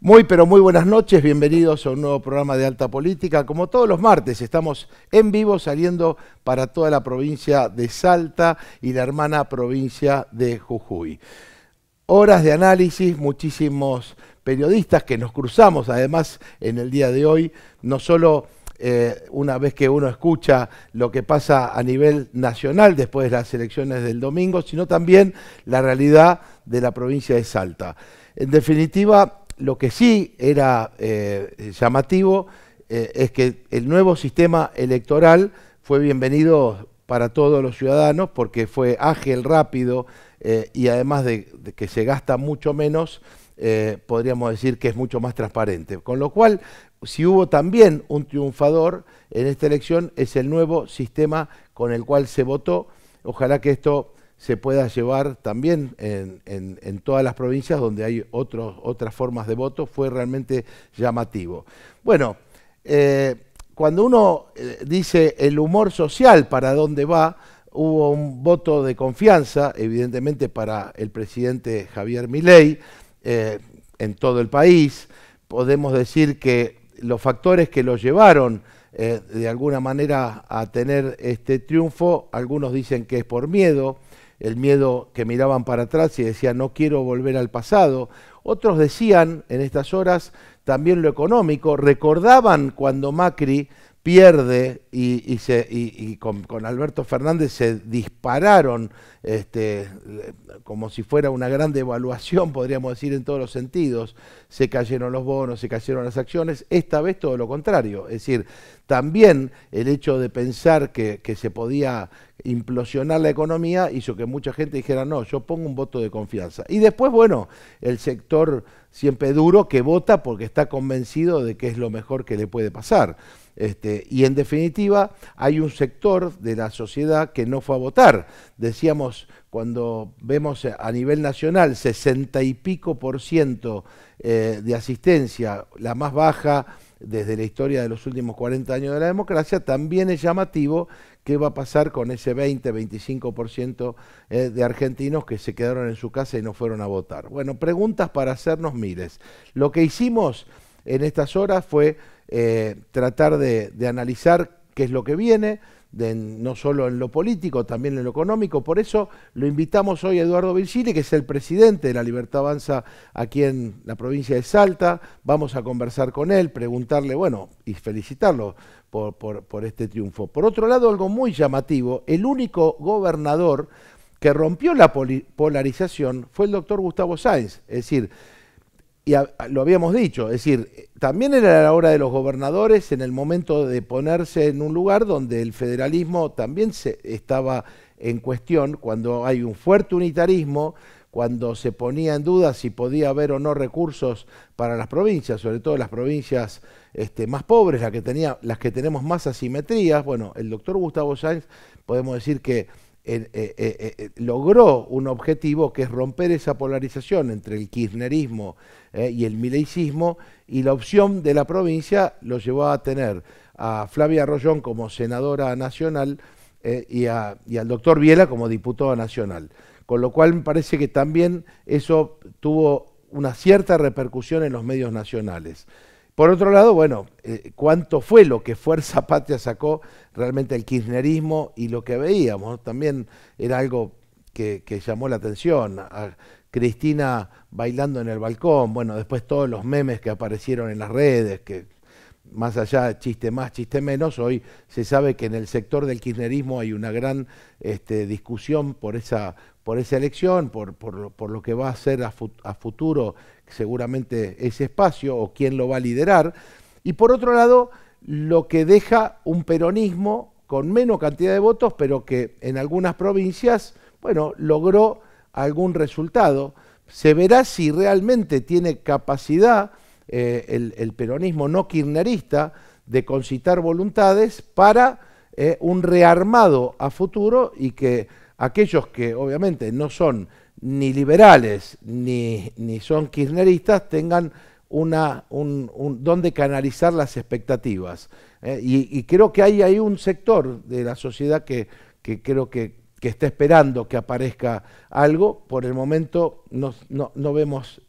Muy, pero muy buenas noches, bienvenidos a un nuevo programa de Alta Política. Como todos los martes, estamos en vivo saliendo para toda la provincia de Salta y la hermana provincia de Jujuy. Horas de análisis, muchísimos periodistas que nos cruzamos, además, en el día de hoy, no solo una vez que uno escucha lo que pasa a nivel nacional después de las elecciones del domingo, sino también la realidad de la provincia de Salta. En definitiva, lo que sí era llamativo es que el nuevo sistema electoral fue bienvenido para todos los ciudadanos porque fue ágil, rápido y además de que se gasta mucho menos, podríamos decir que es mucho más transparente. Con lo cual, si hubo también un triunfador en esta elección, es el nuevo sistema con el cual se votó. Ojalá que esto se pueda llevar también en todas las provincias donde hay otras formas de voto. Fue realmente llamativo. Bueno, cuando uno dice el humor social para dónde va, hubo un voto de confianza, evidentemente para el presidente Javier Milei, en todo el país. Podemos decir que los factores que lo llevaron de alguna manera a tener este triunfo, algunos dicen que es por miedo, el miedo que miraban para atrás y decían no quiero volver al pasado. Otros decían en estas horas también lo económico, recordaban cuando Macri pierde y con Alberto Fernández se dispararon como si fuera una gran devaluación, podríamos decir en todos los sentidos. Se cayeron los bonos, se cayeron las acciones. Esta vez todo lo contrario, es decir, también el hecho de pensar que se podía implosionar la economía hizo que mucha gente dijera no, yo pongo un voto de confianza. Y después, bueno, el sector siempre duro que vota porque está convencido de que es lo mejor que le puede pasar. Y en definitiva hay un sector de la sociedad que no fue a votar. Decíamos, cuando vemos a nivel nacional 60 y pico % de asistencia, la más baja desde la historia de los últimos 40 años de la democracia, también es llamativo qué va a pasar con ese 20-25% de argentinos que se quedaron en su casa y no fueron a votar. Bueno, preguntas para hacernos miles. Lo que hicimos en estas horas fue tratar de analizar qué es lo que viene, no solo en lo político, también en lo económico. Por eso lo invitamos hoy a Eduardo Virgili, que es el presidente de La Libertad Avanza aquí en la provincia de Salta. Vamos a conversar con él, preguntarle, bueno, y felicitarlo por este triunfo. Por otro lado, algo muy llamativo, el único gobernador que rompió la polarización fue el doctor Gustavo Sáenz, es decir, y lo habíamos dicho, es decir, también era la hora de los gobernadores en el momento de ponerse en un lugar donde el federalismo también estaba en cuestión, cuando hay un fuerte unitarismo, cuando se ponía en duda si podía haber o no recursos para las provincias, sobre todo las provincias más pobres, las que tenemos más asimetrías. Bueno, el doctor Gustavo Sáenz, podemos decir que logró un objetivo que es romper esa polarización entre el kirchnerismo y el mileicismo, y la opción de la provincia lo llevó a tener a Flavia Arroyón como senadora nacional y al doctor Biela como diputado nacional. Con lo cual me parece que también eso tuvo una cierta repercusión en los medios nacionales. Por otro lado, bueno, cuánto fue lo que Fuerza Patria sacó realmente el kirchnerismo, y lo que veíamos, ¿no? También era algo que llamó la atención. A Cristina bailando en el balcón, bueno, después todos los memes que aparecieron en las redes, que más allá de chiste más, chiste menos, hoy se sabe que en el sector del kirchnerismo hay una gran discusión por esa elección, por lo que va a ser a futuro seguramente ese espacio, o quién lo va a liderar. Y por otro lado, lo que deja un peronismo con menos cantidad de votos, pero que en algunas provincias, bueno, logró algún resultado. Se verá si realmente tiene capacidad el peronismo no kirchnerista de concitar voluntades para un rearmado a futuro, y que aquellos que obviamente no son ni liberales ni son kirchneristas tengan donde canalizar las expectativas. Y creo que hay un sector de la sociedad que creo que que está esperando que aparezca algo. Por el momento no vemos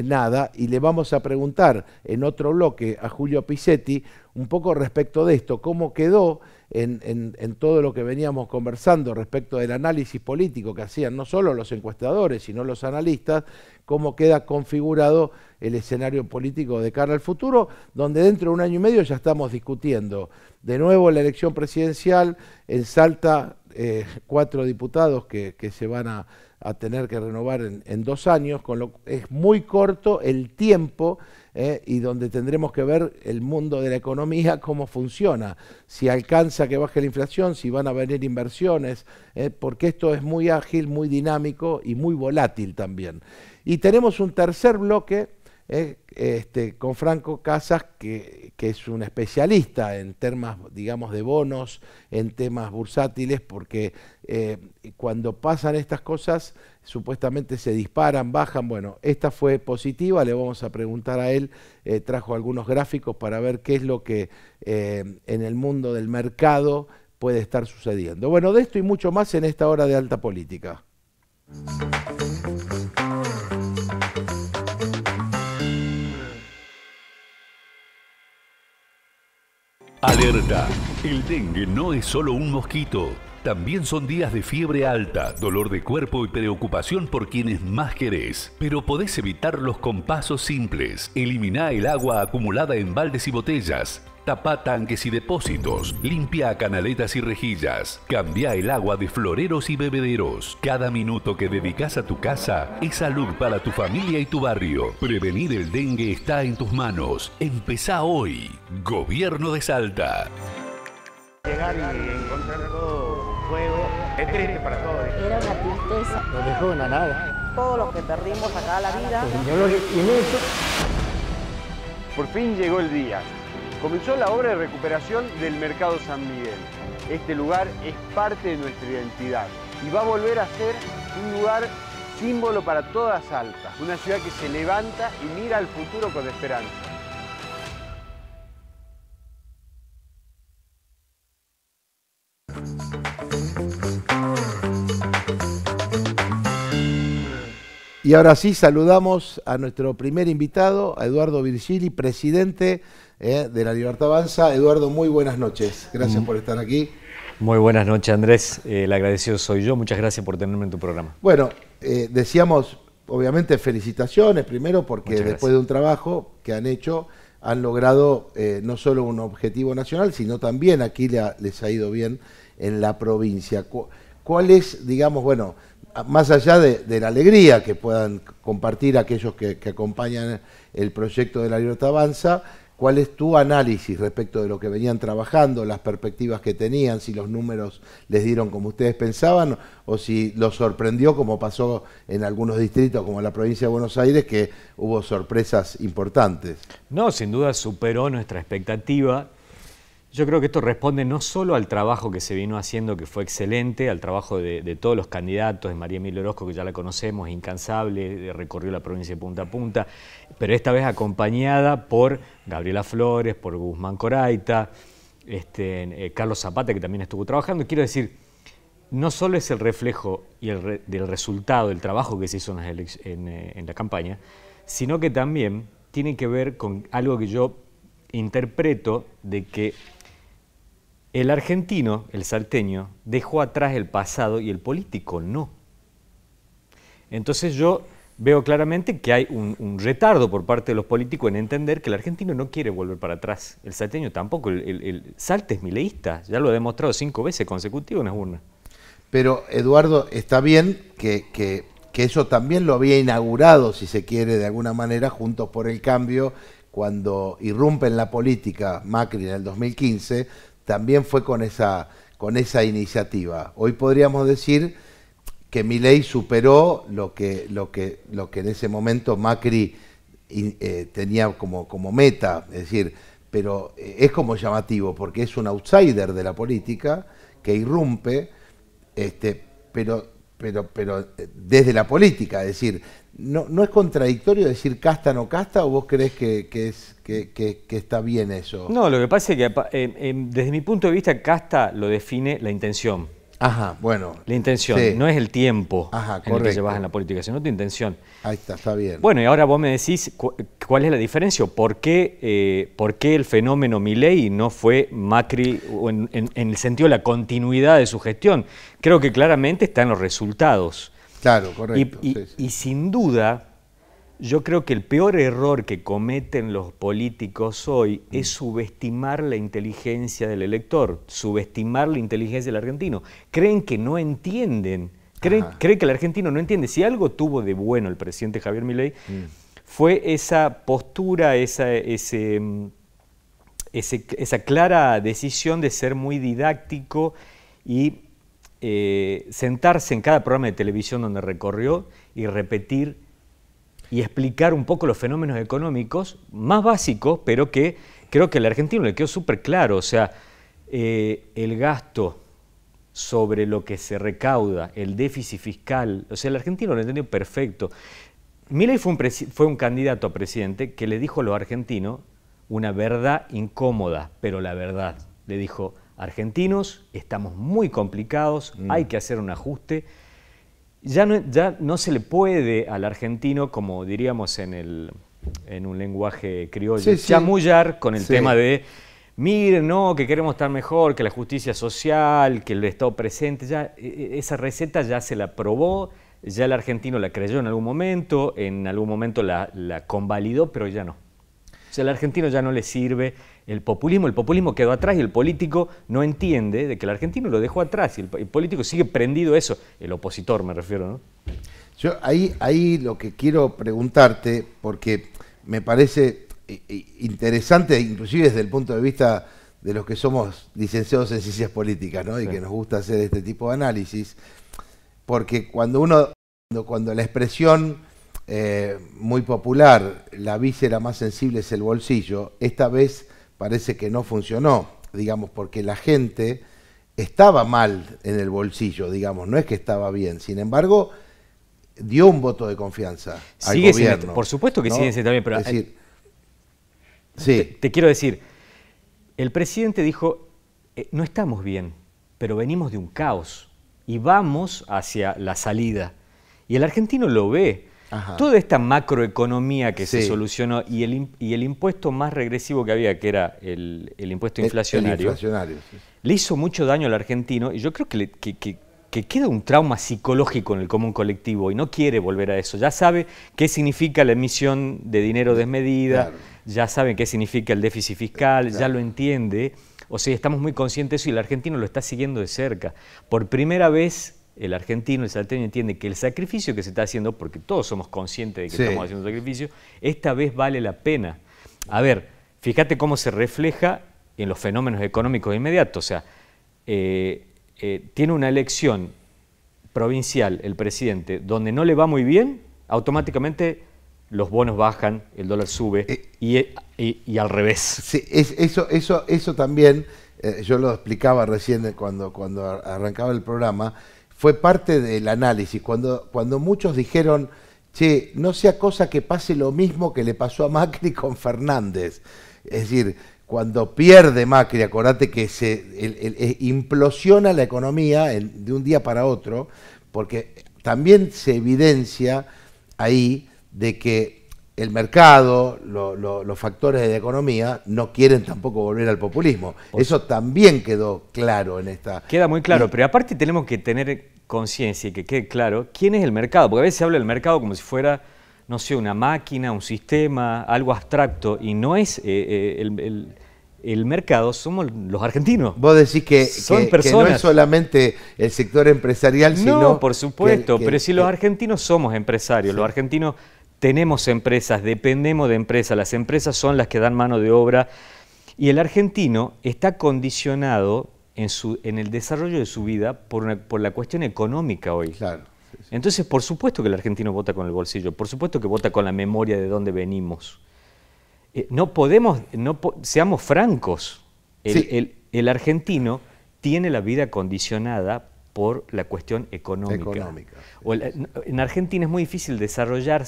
nada, y le vamos a preguntar en otro bloque a Julio Pizzetti un poco respecto de esto, cómo quedó en todo lo que veníamos conversando respecto del análisis político que hacían no solo los encuestadores, sino los analistas, cómo queda configurado el escenario político de cara al futuro, donde dentro de un año y medio ya estamos discutiendo de nuevo la elección presidencial. En Salta, 4 diputados que se van a tener que renovar en 2 años, es muy corto el tiempo, y donde tendremos que ver el mundo de la economía, cómo funciona, si alcanza que baje la inflación, si van a venir inversiones, porque esto es muy ágil, muy dinámico y muy volátil también. Y tenemos un tercer bloque con Franco Casas, que es un especialista en temas, digamos, de bonos, en temas bursátiles, porque cuando pasan estas cosas, supuestamente se disparan, bajan. Bueno, esta fue positiva, le vamos a preguntar a él, trajo algunos gráficos para ver qué es lo que en el mundo del mercado puede estar sucediendo. Bueno, de esto y mucho más en esta hora de Alta Política. Alerta, el dengue no es solo un mosquito. También son días de fiebre alta, dolor de cuerpo y preocupación por quienes más querés. Pero podés evitarlos con pasos simples. Elimina el agua acumulada en baldes y botellas. Tapa tanques y depósitos. Limpia canaletas y rejillas. Cambia el agua de floreros y bebederos. Cada minuto que dedicas a tu casa es salud para tu familia y tu barrio. Prevenir el dengue está en tus manos. Empezá hoy. Gobierno de Salta. Llegar y encontrar todo fuego es triste para todos. Era una tristeza. Nos dejó una nada. Todos los que perdimos acá la vida. Y en eso, Por fin llegó el día. Comenzó la obra de recuperación del Mercado San Miguel. Este lugar es parte de nuestra identidad y va a volver a ser un lugar símbolo para toda Salta. Una ciudad que se levanta y mira al futuro con esperanza. Y ahora sí, saludamos a nuestro primer invitado, a Eduardo Virgili, presidente de La Libertad Avanza. Eduardo, muy buenas noches. Gracias por estar aquí. Muy buenas noches, Andrés. El agradecido soy yo. Muchas gracias por tenerme en tu programa. Bueno, decíamos, obviamente, felicitaciones primero, porque después de un trabajo que han hecho, han logrado no solo un objetivo nacional, sino también aquí les ha ido bien en la provincia. ¿Cuál es, digamos, bueno, más allá de la alegría que puedan compartir aquellos que acompañan el proyecto de La Libertad Avanza, cuál es tu análisis respecto de lo que venían trabajando, las perspectivas que tenían, si los números les dieron como ustedes pensaban o si los sorprendió, como pasó en algunos distritos como la provincia de Buenos Aires, que hubo sorpresas importantes? No, sin duda superó nuestra expectativa. Yo creo que esto responde no solo al trabajo que se vino haciendo, que fue excelente, al trabajo de todos los candidatos, de María Emilia Orozco, que ya la conocemos, incansable, recorrió la provincia de punta a punta, pero esta vez acompañada por Gabriela Flores, por Guzmán Coraita, Carlos Zapata, que también estuvo trabajando. Quiero decir, no solo es el reflejo del resultado, del trabajo que se hizo en la campaña, sino que también tiene que ver con algo que yo interpreto de que el argentino, el salteño, dejó atrás el pasado y el político no. Entonces yo veo claramente que hay un retardo por parte de los políticos en entender que el argentino no quiere volver para atrás. El salteño tampoco. El Salta es mileísta, ya lo ha demostrado 5 veces consecutivas en las urnas. Pero, Eduardo, está bien que eso también lo había inaugurado, si se quiere, de alguna manera, Juntos por el Cambio, cuando irrumpe en la política Macri en el 2015, también fue con esa iniciativa. Hoy podríamos decir que Milei superó lo que en ese momento Macri tenía como meta, es decir, pero es como llamativo porque es un outsider de la política que irrumpe, pero desde la política, es decir, ¿no es contradictorio decir casta no casta o vos creés que está bien eso? No, lo que pasa es que desde mi punto de vista casta lo define la intención. Ajá, bueno. La intención, sí. no es el tiempo Ajá, en el que correcto. llevas en la política, sino tu intención. Ahí está bien. Bueno, y ahora vos me decís cuál es la diferencia, o por qué el fenómeno Milei no fue Macri en el sentido de la continuidad de su gestión. Creo que claramente está en los resultados. Claro, correcto. Y sin duda, yo creo que el peor error que cometen los políticos hoy es subestimar la inteligencia del elector, subestimar la inteligencia del argentino. Creen que no entienden, creen que el argentino no entiende. Si algo tuvo de bueno el presidente Javier Milei, fue esa postura, esa clara decisión de ser muy didáctico y sentarse en cada programa de televisión donde recorrió y repetir y explicar un poco los fenómenos económicos más básicos, pero que creo que al argentino le quedó súper claro. O sea, el gasto sobre lo que se recauda, el déficit fiscal, o sea, el argentino lo entendió perfecto. Milei fue un candidato a presidente que le dijo a los argentinos una verdad incómoda, pero la verdad. Le dijo: argentinos, estamos muy complicados, hay que hacer un ajuste. Ya no se le puede al argentino, como diríamos en un lenguaje criollo, chamullar con el tema de, miren, no, que queremos estar mejor, que la justicia social, que el Estado presente. Ya esa receta ya se la probó, ya el argentino la creyó en algún momento la convalidó, pero ya no. O sea, al argentino ya no le sirve el populismo quedó atrás y el político no entiende de que el argentino lo dejó atrás y el político sigue prendido a eso, el opositor me refiero, ¿no? Yo ahí lo que quiero preguntarte, porque me parece interesante, inclusive desde el punto de vista de los que somos licenciados en ciencias políticas, ¿no? Y que nos gusta hacer este tipo de análisis, porque cuando la expresión muy popular, la víscera más sensible es el bolsillo, esta vez parece que no funcionó, digamos, porque la gente estaba mal en el bolsillo, digamos, no es que estaba bien. Sin embargo, dio un voto de confianza al gobierno. Por supuesto que sigue siendo bien, pero es decir, te quiero decir, el presidente dijo, no estamos bien, pero venimos de un caos y vamos hacia la salida. Y el argentino lo ve. Toda esta macroeconomía que se solucionó y el impuesto más regresivo que había, que era el impuesto inflacionario, le hizo mucho daño al argentino, y yo creo que queda un trauma psicológico en el común colectivo y no quiere volver a eso. Ya sabe qué significa la emisión de dinero desmedida, ya sabe qué significa el déficit fiscal, ya lo entiende. O sea, estamos muy conscientes de eso y el argentino lo está siguiendo de cerca. Por primera vez el argentino, el salteño entiende que el sacrificio que se está haciendo, porque todos somos conscientes de que estamos haciendo un sacrificio, esta vez vale la pena. A ver, fíjate cómo se refleja en los fenómenos económicos inmediatos. O sea, tiene una elección provincial el presidente donde no le va muy bien, automáticamente los bonos bajan, el dólar sube y al revés. Sí, eso también, yo lo explicaba recién cuando arrancaba el programa, fue parte del análisis, cuando muchos dijeron, che, no sea cosa que pase lo mismo que le pasó a Macri con Fernández. Es decir, cuando pierde Macri, acordate que implosiona la economía de un día para otro, porque también se evidencia ahí de que el mercado, los factores de la economía no quieren tampoco volver al populismo. Eso también quedó claro en esta... Queda muy claro, pero aparte tenemos que tener conciencia y que quede claro quién es el mercado, porque a veces se habla del mercado como si fuera, no sé, una máquina, un sistema, algo abstracto, y no es el mercado, somos los argentinos. Vos decís que no es solamente el sector empresarial, sino... No, por supuesto, pero si los argentinos somos empresarios, los argentinos tenemos empresas, dependemos de empresas, las empresas son las que dan mano de obra y el argentino está condicionado en el desarrollo de su vida por la cuestión económica hoy. Claro. Entonces, por supuesto que el argentino vota con el bolsillo, por supuesto que vota con la memoria de dónde venimos. Seamos francos, el argentino tiene la vida condicionada por la cuestión económica. En Argentina es muy difícil desarrollar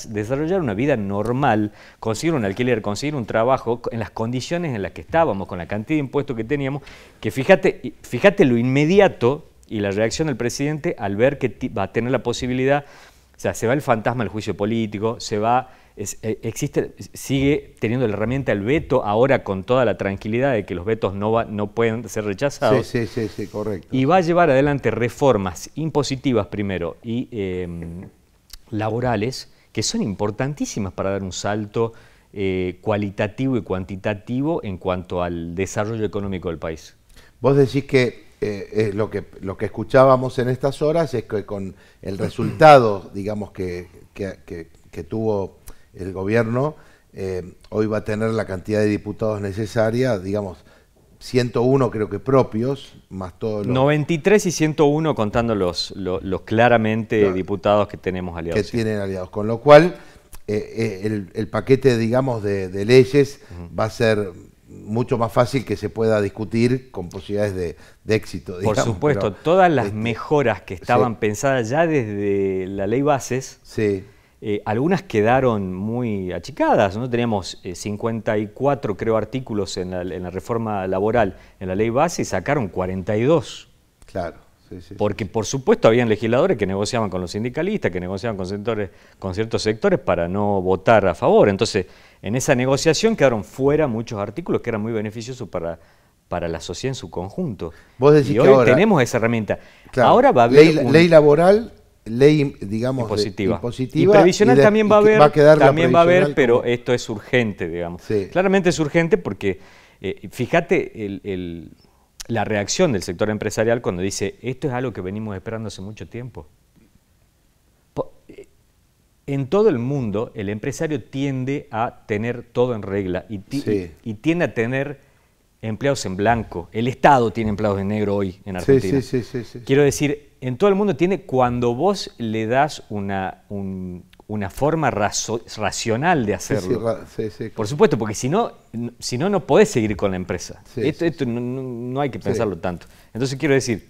una vida normal, conseguir un alquiler, conseguir un trabajo en las condiciones en las que estábamos, con la cantidad de impuestos que teníamos, que fíjate lo inmediato y la reacción del presidente al ver que va a tener la posibilidad, o sea, se va el fantasma del juicio político, sigue teniendo la herramienta del veto ahora con toda la tranquilidad de que los vetos no pueden ser rechazados. Sí, correcto. Y va a llevar adelante reformas impositivas primero y laborales que son importantísimas para dar un salto cualitativo y cuantitativo en cuanto al desarrollo económico del país. Vos decís que lo que escuchábamos en estas horas es que con el resultado, digamos, que tuvo el gobierno, hoy va a tener la cantidad de diputados necesaria, digamos, 101 creo que propios, más todos los... 93 y 101 contando los claramente claro, diputados que tenemos aliados. Que tienen aliados, con lo cual el paquete, digamos, de leyes va a ser mucho más fácil que se pueda discutir con posibilidades de éxito. Digamos. Por supuesto, pero, todas las mejoras que estaban pensadas ya desde la ley bases, sí. Algunas quedaron muy achicadas, ¿no? Teníamos 54, creo, artículos en la reforma laboral en la ley base y sacaron 42. Claro. Porque, por supuesto, habían legisladores que negociaban con los sindicalistas, que negociaban con ciertos sectores para no votar a favor. Entonces, en esa negociación quedaron fuera muchos artículos que eran muy beneficiosos para la sociedad en su conjunto. Vos decís y que hoy ahora tenemos esa herramienta. Claro, ahora va a haber ley laboral, ley, digamos, impositiva. Y previsional también va a haber, pero como... esto es urgente, digamos. Sí. Claramente es urgente porque, fíjate, la reacción del sector empresarial cuando dice, esto es algo que venimos esperando hace mucho tiempo. En todo el mundo, el empresario tiende a tener todo en regla y tiende a tener empleados en blanco. El Estado tiene empleados en negro hoy en Argentina. Sí. Quiero decir, en todo el mundo tiene, cuando vos le das una forma racional de hacerlo. Por supuesto, porque si no, no podés seguir con la empresa. Esto no hay que pensarlo tanto. Entonces quiero decir,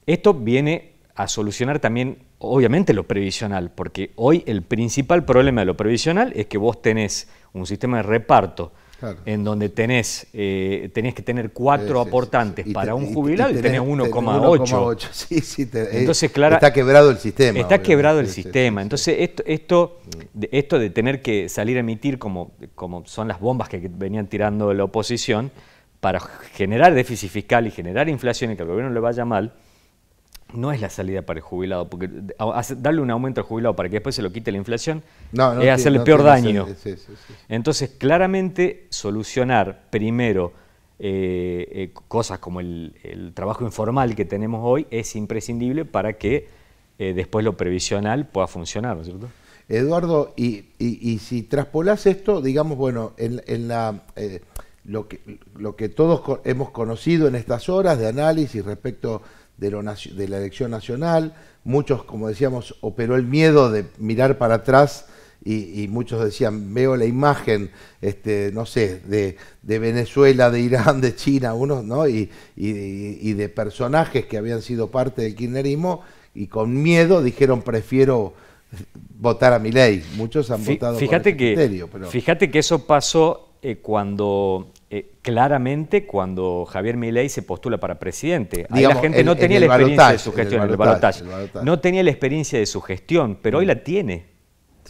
esto viene a solucionar también, obviamente, lo previsional, porque hoy el principal problema de lo previsional es que vos tenés un sistema de reparto, claro, en donde tenés que tener 4 aportantes para un jubilado y tenés 1,8. Entonces, claro, está quebrado el sistema. Está quebrado el sistema. Entonces, esto de tener que salir a emitir como son las bombas que venían tirando la oposición para generar déficit fiscal y generar inflación y que al gobierno le vaya mal, no es la salida para el jubilado, porque darle un aumento al jubilado para que después se lo quite la inflación es hacerle peor daño. Entonces, claramente, solucionar primero cosas como el trabajo informal que tenemos hoy es imprescindible para que después lo previsional pueda funcionar, ¿no es cierto? Eduardo, y si traspolás esto, digamos, bueno, lo que todos hemos conocido en estas horas de análisis respecto de la elección nacional, muchos, como decíamos, operó el miedo de mirar para atrás y muchos decían, veo la imagen, no sé, de Venezuela, de Irán, de China, unos, ¿no? Y de personajes que habían sido parte del kirchnerismo y con miedo dijeron, prefiero votar a Milei. Muchos han votado por ese criterio. Pero... Fíjate que eso pasó claramente cuando Javier Milei se postula para presidente. Ahí la gente no tenía la experiencia de su gestión, en el balotaje. No tenía la experiencia de su gestión, pero hoy la tiene.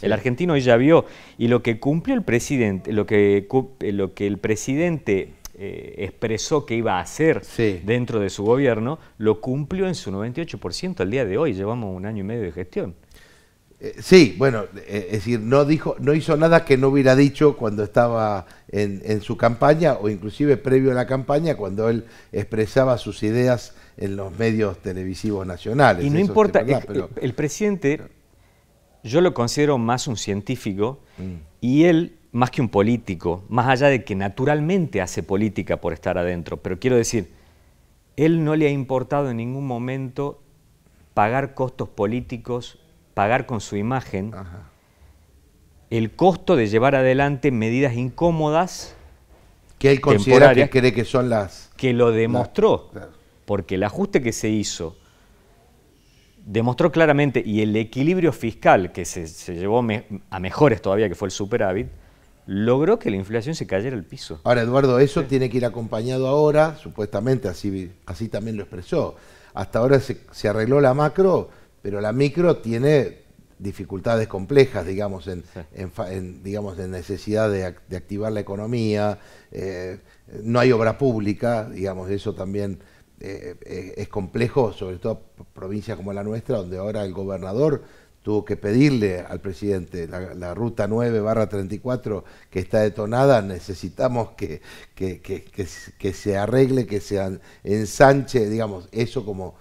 El argentino hoy ya vio. Y lo que cumplió el presidente, lo que el presidente expresó que iba a hacer dentro de su gobierno, lo cumplió en su 98% al día de hoy. Llevamos 1 año y medio de gestión. Sí, bueno, es decir, no hizo nada que no hubiera dicho cuando estaba en su campaña o inclusive previo a la campaña cuando él expresaba sus ideas en los medios televisivos nacionales. Y no importa, el presidente, yo lo considero más un científico y él más que un político, más allá de que naturalmente hace política por estar adentro, pero quiero decir, él no le ha importado en ningún momento pagar costos políticos, pagar con su imagen el costo de llevar adelante medidas incómodas que él considera que cree que son las... Que lo demostró, porque el ajuste que se hizo demostró claramente, y el equilibrio fiscal que se llevó a mejores todavía, que fue el superávit, logró que la inflación se cayera al piso. Ahora, Eduardo, eso tiene que ir acompañado ahora, supuestamente así también lo expresó. Hasta ahora se arregló la macro, pero la micro tiene dificultades complejas, digamos, digamos, en necesidad de activar la economía, no hay obra pública, digamos, eso también es complejo, sobre todo provincias como la nuestra, donde ahora el gobernador tuvo que pedirle al presidente la ruta 9/34 que está detonada, necesitamos que se arregle, que se ensanche, digamos, eso como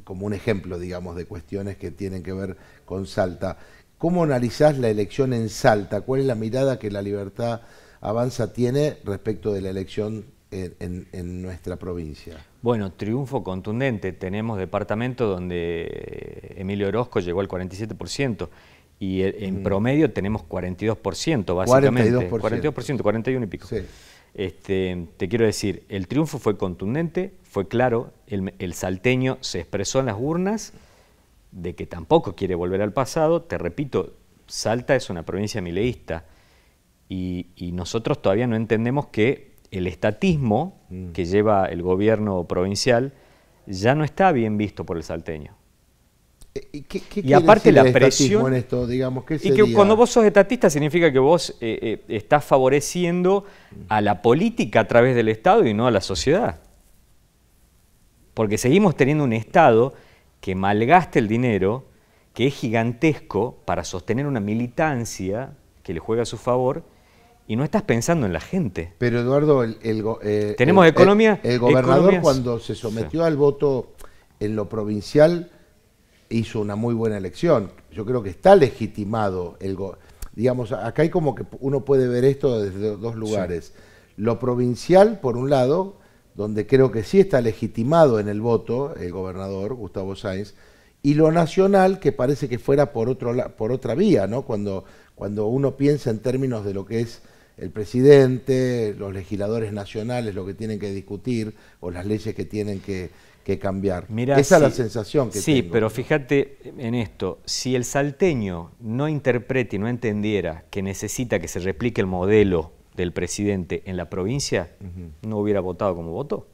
un ejemplo, digamos, de cuestiones que tienen que ver con Salta. ¿Cómo analizás la elección en Salta? ¿Cuál es la mirada que La Libertad Avanza tiene respecto de la elección en nuestra provincia? Bueno, triunfo contundente. Tenemos departamentos donde Emilio Orozco llegó al 47% y en promedio tenemos 42%, básicamente. 42%, 41 y pico. Sí. Te quiero decir, el triunfo fue contundente, fue claro, el salteño se expresó en las urnas de que tampoco quiere volver al pasado. Te repito, Salta es una provincia mileísta y nosotros todavía no entendemos que el estatismo que lleva el gobierno provincial ya no está bien visto por el salteño. ¿Qué aparte la presión en esto, digamos, ¿qué sería? Y que cuando vos sos estatista significa que vos estás favoreciendo a la política a través del Estado y no a la sociedad. Porque seguimos teniendo un Estado que malgasta el dinero, que es gigantesco para sostener una militancia que le juega a su favor, y no estás pensando en la gente. Pero Eduardo, tenemos economía. El gobernador cuando se sometió al voto en lo provincial hizo una muy buena elección. Yo creo que está legitimado digamos, acá hay como que uno puede ver esto desde dos lugares. Sí. Lo provincial, por un lado, donde creo que sí está legitimado en el voto el gobernador Gustavo Sáenz, y lo nacional, que parece que fuera por otra vía, ¿no? Cuando uno piensa en términos de lo que es el presidente, los legisladores nacionales, lo que tienen que discutir, o las leyes que tienen que cambiar. Mirá, esa es la sensación que tengo. Sí, pero fíjate en esto, si el salteño no interprete y no entendiera que necesita que se replique el modelo del presidente en la provincia, no hubiera votado como votó.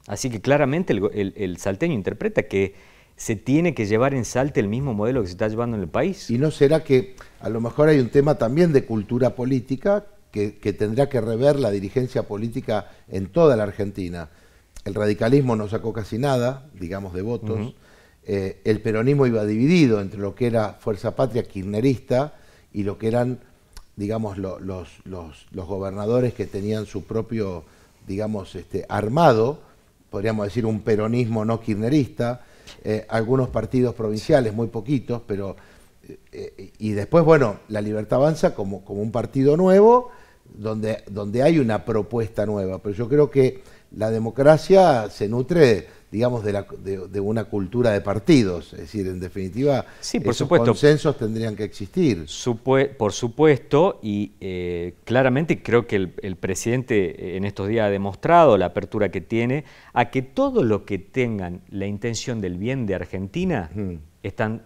Así que claramente el salteño interpreta que se tiene que llevar en Salta el mismo modelo que se está llevando en el país. ¿Y no será que a lo mejor hay un tema también de cultura política que tendrá que rever la dirigencia política en toda la Argentina? El radicalismo no sacó casi nada, digamos, de votos. El peronismo iba dividido entre lo que era Fuerza Patria kirchnerista y lo que eran, digamos, los gobernadores que tenían su propio, digamos, armado, podríamos decir un peronismo no kirchnerista, algunos partidos provinciales, muy poquitos, pero y después, bueno, La Libertad Avanza como un partido nuevo, donde hay una propuesta nueva, pero yo creo que la democracia se nutre, digamos, de una cultura de partidos, es decir, en definitiva, sí, por esos supuesto. Consensos tendrían que existir. Por supuesto, y claramente creo que el presidente en estos días ha demostrado la apertura que tiene a que todo lo que tengan la intención del bien de Argentina están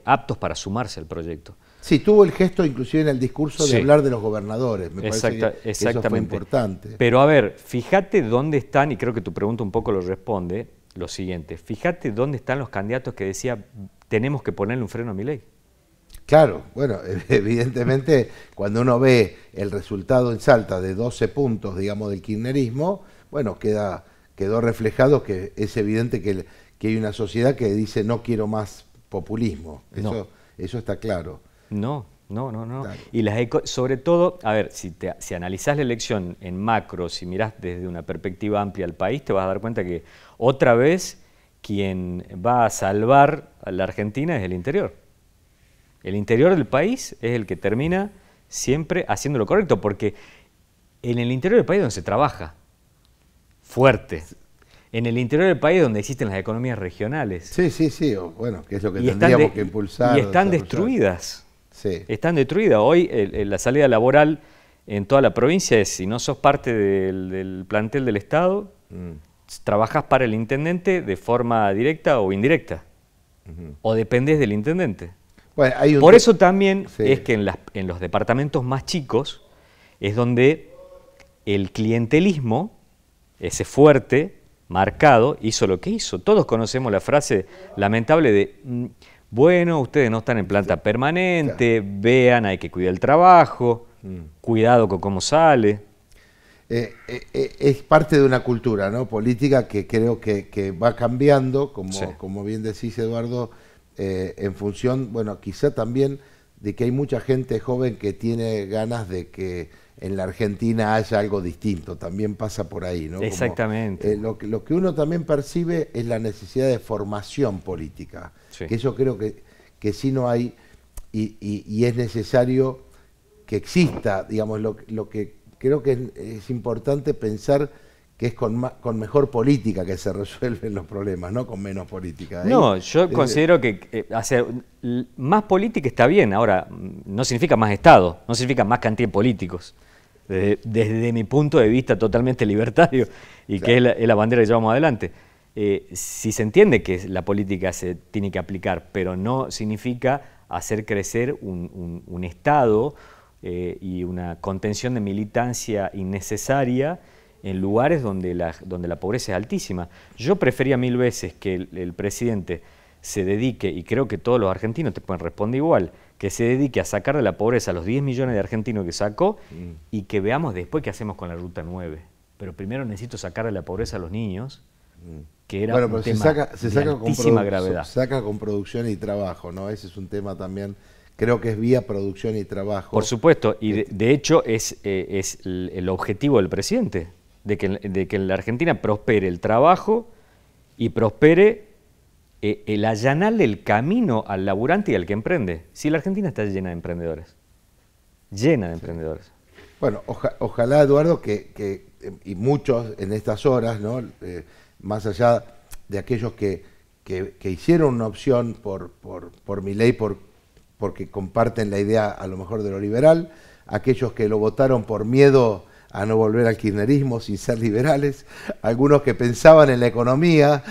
aptos para sumarse al proyecto. Sí, tuvo el gesto inclusive en el discurso de hablar de los gobernadores, me parece que eso fue importante. Pero a ver, fíjate dónde están, y creo que tu pregunta un poco lo responde, lo siguiente, fíjate dónde están los candidatos que decía tenemos que ponerle un freno a Milei. Claro, bueno, evidentemente cuando uno ve el resultado en Salta de 12 puntos, digamos, del kirchnerismo, bueno, quedó reflejado que es evidente que hay una sociedad que dice no quiero más populismo, eso está claro. No. Claro. Y sobre todo, a ver, si analizás la elección en macro, si mirás desde una perspectiva amplia al país, te vas a dar cuenta que otra vez quien va a salvar a la Argentina es el interior. El interior del país es el que termina siempre haciendo lo correcto, porque en el interior del país es donde se trabaja fuerte. En el interior del país donde existen las economías regionales. Sí, bueno, que es lo que tendríamos que impulsar. Y están destruidas. Sí. Están destruidas. Hoy la salida laboral en toda la provincia es, si no sos parte del plantel del Estado, trabajás para el intendente de forma directa o indirecta. O dependés del intendente. Bueno, hay Por eso también sí. es que en los departamentos más chicos es donde el clientelismo, ese fuerte, marcado, hizo lo que hizo. Todos conocemos la frase lamentable de, bueno, ustedes no están en planta permanente, claro, vean, hay que cuidar el trabajo, cuidado con cómo sale. Es parte de una cultura, ¿no?, política que creo que va cambiando, como, sí, como bien decís, Eduardo, en función, bueno, quizá también de que hay mucha gente joven que tiene ganas de que en la Argentina haya algo distinto, también pasa por ahí, ¿no? Exactamente. Como, lo que uno también percibe es la necesidad de formación política, sí, que eso creo que sí no hay, y es necesario que exista, digamos, lo que creo que es importante pensar que es con mejor política que se resuelven los problemas, no con menos política. No, yo considero que hacer más política está bien. Ahora, no significa más Estado, no significa más cantidad de políticos. Desde mi punto de vista totalmente libertario, y claro, que es la bandera que llevamos adelante. Si se entiende que la política se tiene que aplicar, pero no significa hacer crecer un Estado y una contención de militancia innecesaria en lugares donde la pobreza es altísima. Yo prefería 1000 veces que el presidente se dedique, y creo que todos los argentinos te pueden responder igual, que se dedique a sacar de la pobreza a los 10 millones de argentinos que sacó, y que veamos después qué hacemos con la Ruta 9. Pero primero necesito sacar de la pobreza a los niños, que era un tema de altísima gravedad. Se saca con producción y trabajo, ¿no? Ese es un tema también, creo que es vía producción y trabajo. Por supuesto, y de hecho es el objetivo del presidente, de que en la Argentina prospere el trabajo y prospere el allanarle el camino al laburante y al que emprende. Si la Argentina está llena de emprendedores, llena de emprendedores. Bueno, ojalá, Eduardo, y muchos en estas horas, ¿no?, más allá de aquellos que hicieron una opción por Milei, porque comparten la idea a lo mejor de lo liberal, aquellos que lo votaron por miedo a no volver al kirchnerismo sin ser liberales, algunos que pensaban en la economía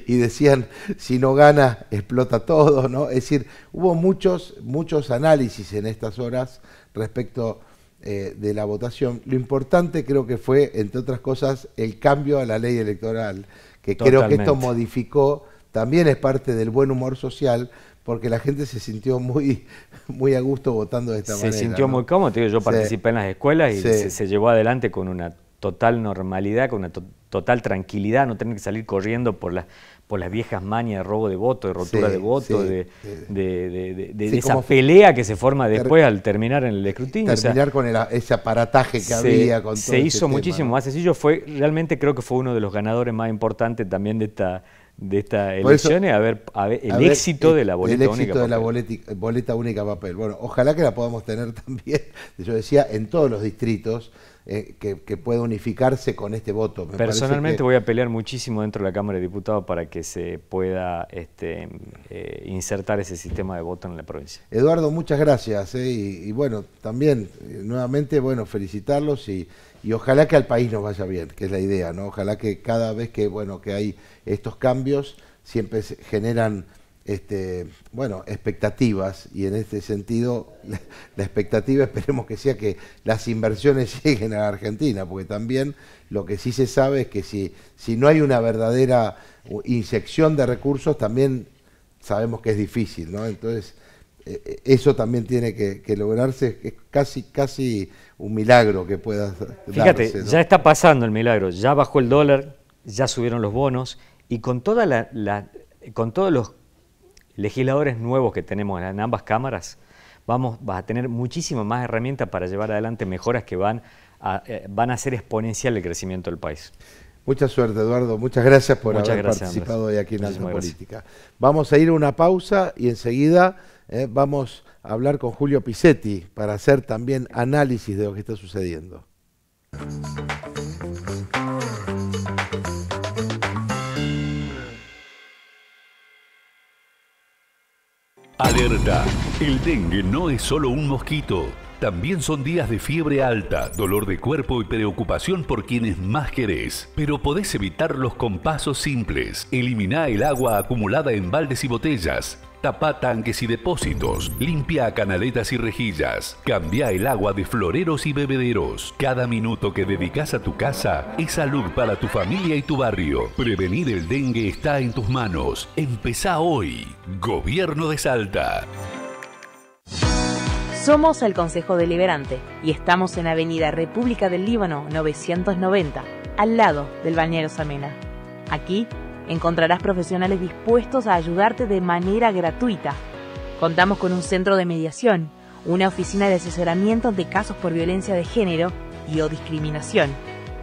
y decían, si no gana, explota todo, ¿no? Es decir, hubo muchos análisis en estas horas respecto de la votación. Lo importante creo que fue, entre otras cosas, el cambio a la ley electoral, que totalmente, creo que esto modificó, también es parte del buen humor social, porque la gente se sintió muy a gusto votando de esta manera. Se sintió, ¿no?, muy cómodo. Te digo, yo participé en las escuelas y se llevó adelante con una total normalidad, con una total tranquilidad, no tener que salir corriendo por las viejas mañas de robo de voto, de rotura de voto, de esa pelea que se forma después al terminar en el escrutinio. Terminar con ese aparataje que había. Con todo se hizo tema, muchísimo, ¿no?, más sencillo. Realmente creo que fue uno de los ganadores más importantes también de esta elección, el éxito de la boleta única. El éxito de la boleta única papel. Bueno, ojalá que la podamos tener también, yo decía, en todos los distritos, que pueda unificarse con este voto. Personalmente voy a pelear muchísimo dentro de la Cámara de Diputados para que se pueda insertar ese sistema de voto en la provincia. Eduardo, muchas gracias. Y bueno, también, nuevamente, bueno, felicitarlos y ojalá que al país nos vaya bien, que es la idea, ¿no? Ojalá que cada vez que hay estos cambios, siempre se generan expectativas, y en este sentido la expectativa esperemos que sea que las inversiones lleguen a la Argentina, porque también lo que sí se sabe es que si no hay una verdadera inyección de recursos, también sabemos que es difícil, ¿no? Entonces eso también tiene que lograrse, es casi un milagro que pueda darse. Fíjate, ¿no? Ya está pasando el milagro, ya bajó el dólar, ya subieron los bonos, y con todos los legisladores nuevos que tenemos en ambas cámaras, vas a tener muchísimas más herramientas para llevar adelante mejoras que van a hacer exponencial el crecimiento del país. Mucha suerte, Eduardo. Muchas gracias por haber participado hoy aquí en Alta Política. Vamos a ir a una pausa y enseguida vamos a hablar con Julio Pisetti para hacer también análisis de lo que está sucediendo. Alerta, el dengue no es solo un mosquito, también son días de fiebre alta, dolor de cuerpo y preocupación por quienes más querés. Pero podés evitarlos con pasos simples. Elimina el agua acumulada en baldes y botellas. Tapa tanques y depósitos, limpia canaletas y rejillas, cambia el agua de floreros y bebederos. Cada minuto que dedicas a tu casa es salud para tu familia y tu barrio. Prevenir el dengue está en tus manos. Empezá hoy. Gobierno de Salta. Somos el Consejo Deliberante y estamos en Avenida República del Líbano 990, al lado del Balneario Samena. Aquí encontrarás profesionales dispuestos a ayudarte de manera gratuita. Contamos con un centro de mediación, una oficina de asesoramiento de casos por violencia de género y o discriminación,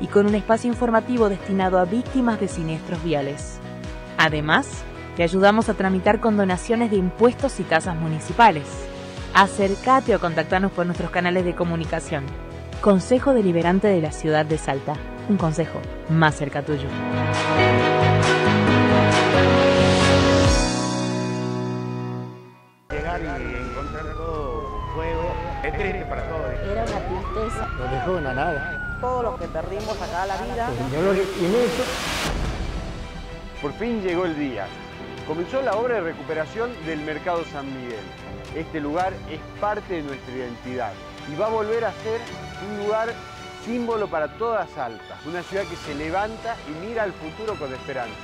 y con un espacio informativo destinado a víctimas de siniestros viales. Además, te ayudamos a tramitar condonaciones de impuestos y tasas municipales. Acércate o contactanos por nuestros canales de comunicación. Consejo Deliberante de la Ciudad de Salta. Un consejo más cerca tuyo. Llegar y encontrar todo fuego es triste para todos. Era una tristeza. Nos dejó una nada. Todo lo que perdimos acá la vida. El dolor inmenso. Por fin llegó el día. Comenzó la obra de recuperación del Mercado San Miguel. Este lugar es parte de nuestra identidad y va a volver a ser un lugar símbolo para toda Salta. Una ciudad que se levanta y mira al futuro con esperanza.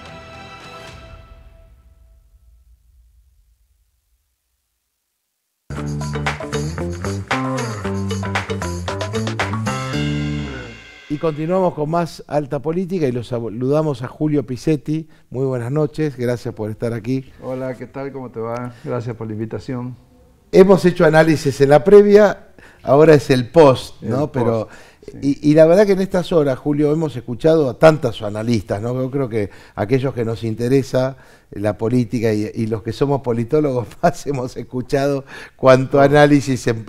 Y continuamos con más Alta Política y los saludamos a Julio Pisetti. Muy buenas noches, gracias por estar aquí. Hola, ¿qué tal? ¿Cómo te va? Gracias por la invitación. Hemos hecho análisis en la previa, ahora es el post, ¿no? El Pero post, sí. y la verdad que en estas horas, Julio, hemos escuchado a tantos analistas, ¿no? Yo creo que aquellos que nos interesa la política y los que somos politólogos más hemos escuchado cuánto análisis en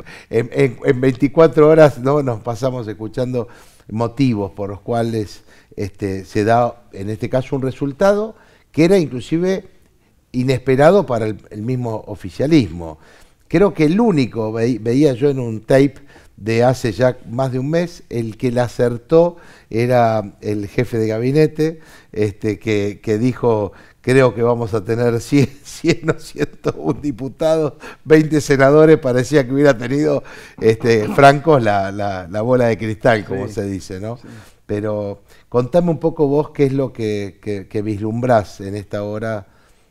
24 horas, ¿no? Nos pasamos escuchando motivos por los cuales se da, en este caso, un resultado que era inclusive inesperado para el mismo oficialismo. Creo que el único, veía yo en un tape de hace ya más de un mes, el que le acertó era el jefe de gabinete, que dijo, creo que vamos a tener 100 o 101 diputados, 20 senadores, parecía que hubiera tenido francos la bola de cristal, como se dice, ¿no? Sí. Pero contame un poco vos qué es lo que vislumbrás en esta hora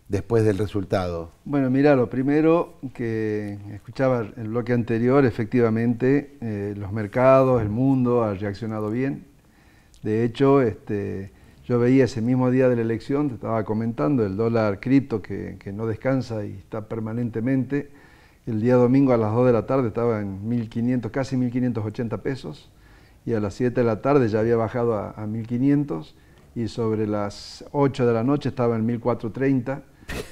después del resultado. Bueno, mira, lo primero que escuchaba el bloque anterior, efectivamente, los mercados, el mundo ha reaccionado bien. De hecho, yo veía ese mismo día de la elección, te estaba comentando, el dólar cripto que no descansa y está permanentemente. El día domingo a las 2 de la tarde estaba en 1.500, casi 1.580 pesos, y a las 7 de la tarde ya había bajado a 1.500, y sobre las 8 de la noche estaba en 1.430,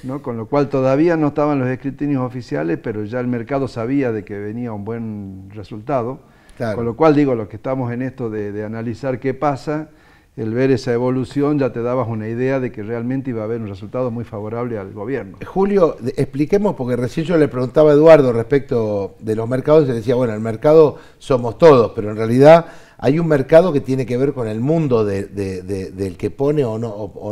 ¿no? Con lo cual todavía no estaban los escrutinios oficiales, pero ya el mercado sabía de que venía un buen resultado. Claro. Con lo cual digo, los que estamos en esto de analizar qué pasa, el ver esa evolución ya te dabas una idea de que realmente iba a haber un resultado muy favorable al gobierno. Julio, expliquemos, porque recién yo le preguntaba a Eduardo respecto de los mercados, y le decía, bueno, el mercado somos todos, pero en realidad hay un mercado que tiene que ver con el mundo del que pone o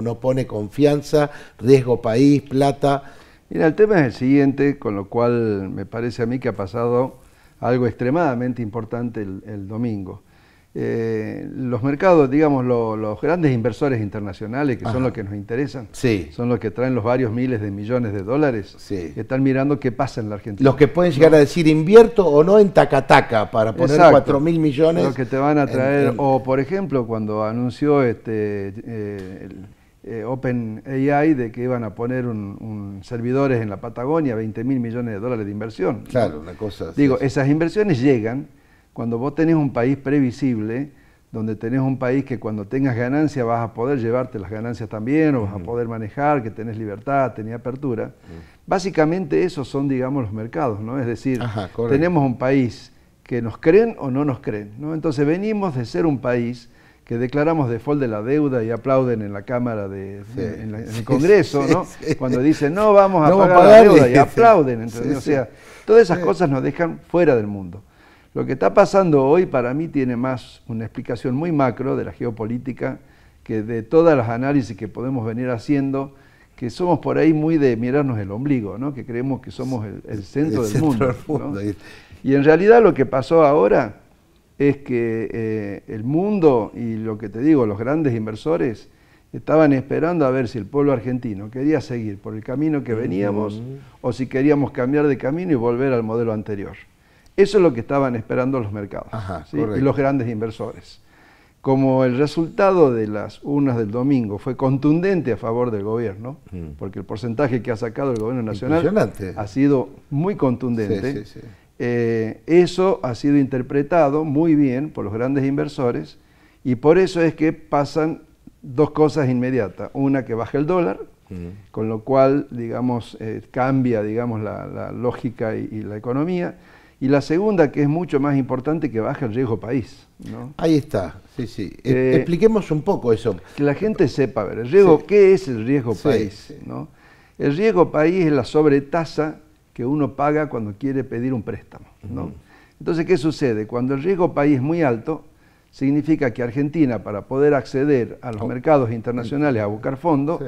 no pone confianza, riesgo país, plata. Mira, el tema es el siguiente, con lo cual me parece a mí que ha pasado algo extremadamente importante el domingo. Los mercados, digamos, los grandes inversores internacionales, que son los que nos interesan, son los que traen los varios miles de millones de dólares, que están mirando qué pasa en la Argentina. Los que pueden llegar a decir invierto o no en Tacataca para poner 4.000 millones. Los que te van a traer, o por ejemplo, cuando anunció OpenAI de que iban a poner servidores en la Patagonia, 20.000 millones de dólares de inversión. Claro, una cosa así. Digo, esas inversiones llegan cuando vos tenés un país previsible, donde tenés un país que cuando tengas ganancias vas a poder llevarte las ganancias también, o vas a poder manejar, que tenés libertad, tenés apertura. Básicamente esos son, digamos, los mercados, ¿no? Es decir, tenemos un país que nos creen o no nos creen, ¿no? Entonces venimos de ser un país que declaramos default de la deuda y aplauden en la Cámara, en el Congreso, ¿no? Cuando dicen, no vamos a pagar la deuda, y aplauden. Entonces, o sea, todas esas cosas nos dejan fuera del mundo. Lo que está pasando hoy para mí tiene más una explicación muy macro de la geopolítica que de todas las análisis que podemos venir haciendo, que somos por ahí muy de mirarnos el ombligo, ¿no? Que creemos que somos el centro del mundo. ¿No? Y en realidad lo que pasó ahora es que el mundo y lo que te digo, los grandes inversores estaban esperando a ver si el pueblo argentino quería seguir por el camino que veníamos o si queríamos cambiar de camino y volver al modelo anterior. Eso es lo que estaban esperando los mercados. Ajá, ¿sí? Y los grandes inversores. Como el resultado de las urnas del domingo fue contundente a favor del gobierno, porque el porcentaje que ha sacado el gobierno nacional ha sido muy contundente, eso ha sido interpretado muy bien por los grandes inversores y por eso es que pasan dos cosas inmediatas. Una, que baja el dólar, con lo cual, digamos, cambia, digamos, la lógica y la economía. Y la segunda, que es mucho más importante, que baja el riesgo país, ¿no? Ahí está, sí. Expliquemos un poco eso. Que la gente sepa, a ver, el riesgo, ¿qué es el riesgo país? ¿No? El riesgo país es la sobretasa que uno paga cuando quiere pedir un préstamo, ¿no? Entonces, ¿qué sucede? Cuando el riesgo país es muy alto, significa que Argentina, para poder acceder a los mercados internacionales a buscar fondos,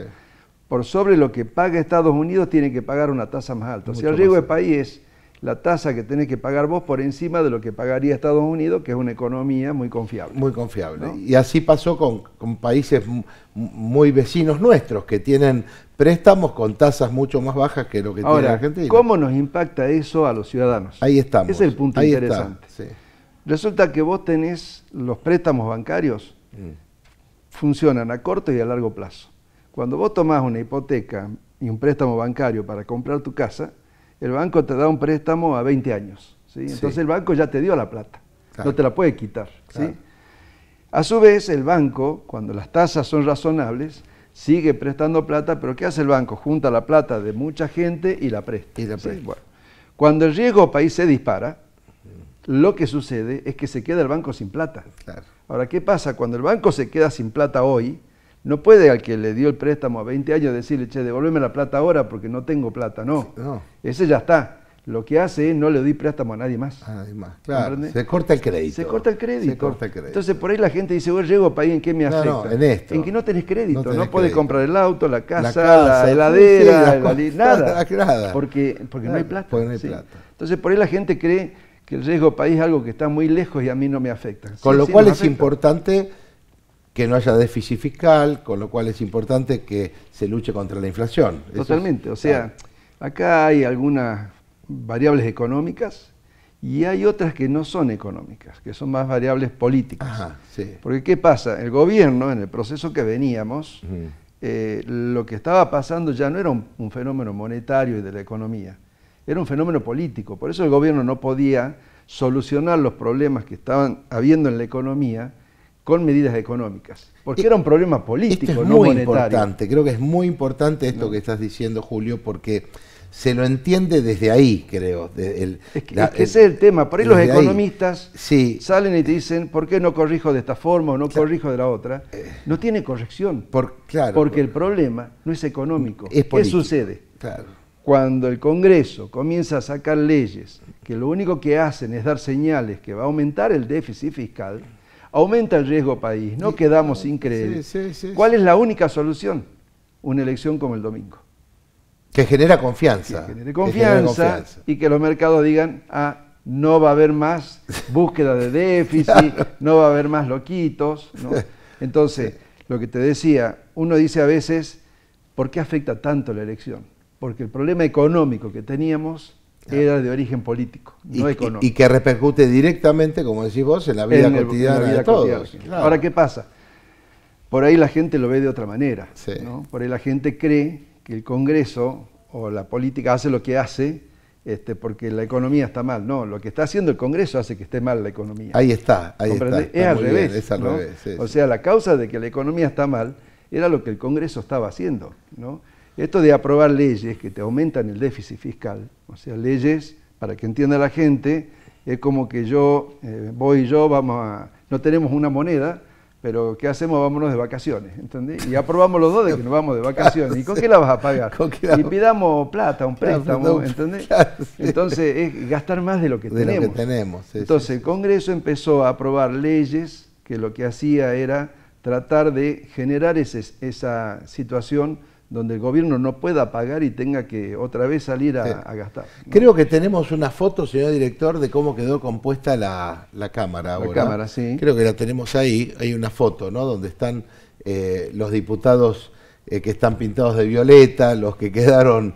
por sobre lo que paga Estados Unidos, tiene que pagar una tasa más alta. Si el riesgo de país es la tasa que tenés que pagar vos por encima de lo que pagaría Estados Unidos, que es una economía muy confiable. Muy confiable. ¿No? Y así pasó con países muy vecinos nuestros, que tienen préstamos con tasas mucho más bajas que lo que tiene Argentina. ¿Cómo nos impacta eso a los ciudadanos? Ahí estamos. Ese es el punto interesante. Está, sí. Resulta que vos tenés los préstamos bancarios, funcionan a corto y a largo plazo. Cuando vos tomás una hipoteca y un préstamo bancario para comprar tu casa, el banco te da un préstamo a 20 años. ¿Sí? Entonces el banco ya te dio la plata, no te la puede quitar. ¿Sí? A su vez, el banco, cuando las tasas son razonables, sigue prestando plata, pero ¿qué hace el banco? Junta la plata de mucha gente y la presta. ¿Sí? Bueno, cuando el riesgo país se dispara, lo que sucede es que se queda el banco sin plata. Ahora, ¿qué pasa? Cuando el banco se queda sin plata hoy, no puede al que le dio el préstamo a 20 años decirle, che, devolveme la plata ahora porque no tengo plata. No, ese ya está. Lo que hace es no le doy préstamo a nadie más. Claro, se corta el crédito. Se corta el crédito. Entonces por ahí la gente dice, vos llego país, ¿en qué me afecta? No, en esto. En que no tenés crédito, no podés comprar el auto, la casa, la heladera, nada. Porque no hay plata. Porque no hay plata. Entonces por ahí la gente cree que el riesgo país es algo que está muy lejos y a mí no me afecta. Con lo cual es importante que no haya déficit fiscal, con lo cual es importante que se luche contra la inflación. Totalmente, o sea, acá hay algunas variables económicas y hay otras que no son económicas, que son más variables políticas. Porque ¿qué pasa? El gobierno, en el proceso que veníamos, lo que estaba pasando ya no era un fenómeno monetario y de la economía, era un fenómeno político. Por eso el gobierno no podía solucionar los problemas que estaban habiendo en la economía con medidas económicas, porque era un problema político, esto es no muy monetario. Importante, creo que es muy importante esto que estás diciendo, Julio, porque se lo entiende desde ahí, creo. Es que ese es el tema, por ahí los economistas salen y te dicen, ¿por qué no corrijo de esta forma o no corrijo de la otra? No tiene corrección, porque el problema no es económico. ¿Qué sucede? Cuando el Congreso comienza a sacar leyes que lo único que hacen es dar señales que va a aumentar el déficit fiscal, aumenta el riesgo país, no quedamos sin crédito. ¿Cuál es la única solución? Una elección como el domingo. Que genera confianza. Que genere confianza y que los mercados digan, no va a haber más búsqueda de déficit, no va a haber más loquitos, ¿no? Entonces, lo que te decía, uno dice a veces, ¿por qué afecta tanto la elección? Porque el problema económico que teníamos era de origen político, no económico. Y que repercute directamente, como decís vos, en la vida cotidiana de todos. Ahora, ¿qué pasa? Por ahí la gente lo ve de otra manera, ¿no? Por ahí la gente cree que el Congreso o la política hace lo que hace porque la economía está mal. No, lo que está haciendo el Congreso hace que esté mal la economía. Ahí está, ahí está. Es al revés, ¿no? O sea, la causa de que la economía está mal era lo que el Congreso estaba haciendo, ¿no? Esto de aprobar leyes que te aumentan el déficit fiscal, o sea, leyes, para que entienda la gente, es como que vos y yo no tenemos una moneda, pero ¿qué hacemos? Vámonos de vacaciones, ¿entendés? Y aprobamos los dos de que nos vamos de vacaciones. ¿Y con qué la vas a pagar? Y pidamos plata, un préstamo, ¿entendés? Entonces es gastar más de lo que tenemos. Entonces el Congreso empezó a aprobar leyes que lo que hacía era tratar de generar esa situación donde el gobierno no pueda pagar y tenga que otra vez salir a gastar, ¿no? Creo que tenemos una foto, señor director, de cómo quedó compuesta la cámara ahora. La cámara, sí. Creo que la tenemos ahí, hay una foto, ¿no? Donde están los diputados que están pintados de violeta, los que quedaron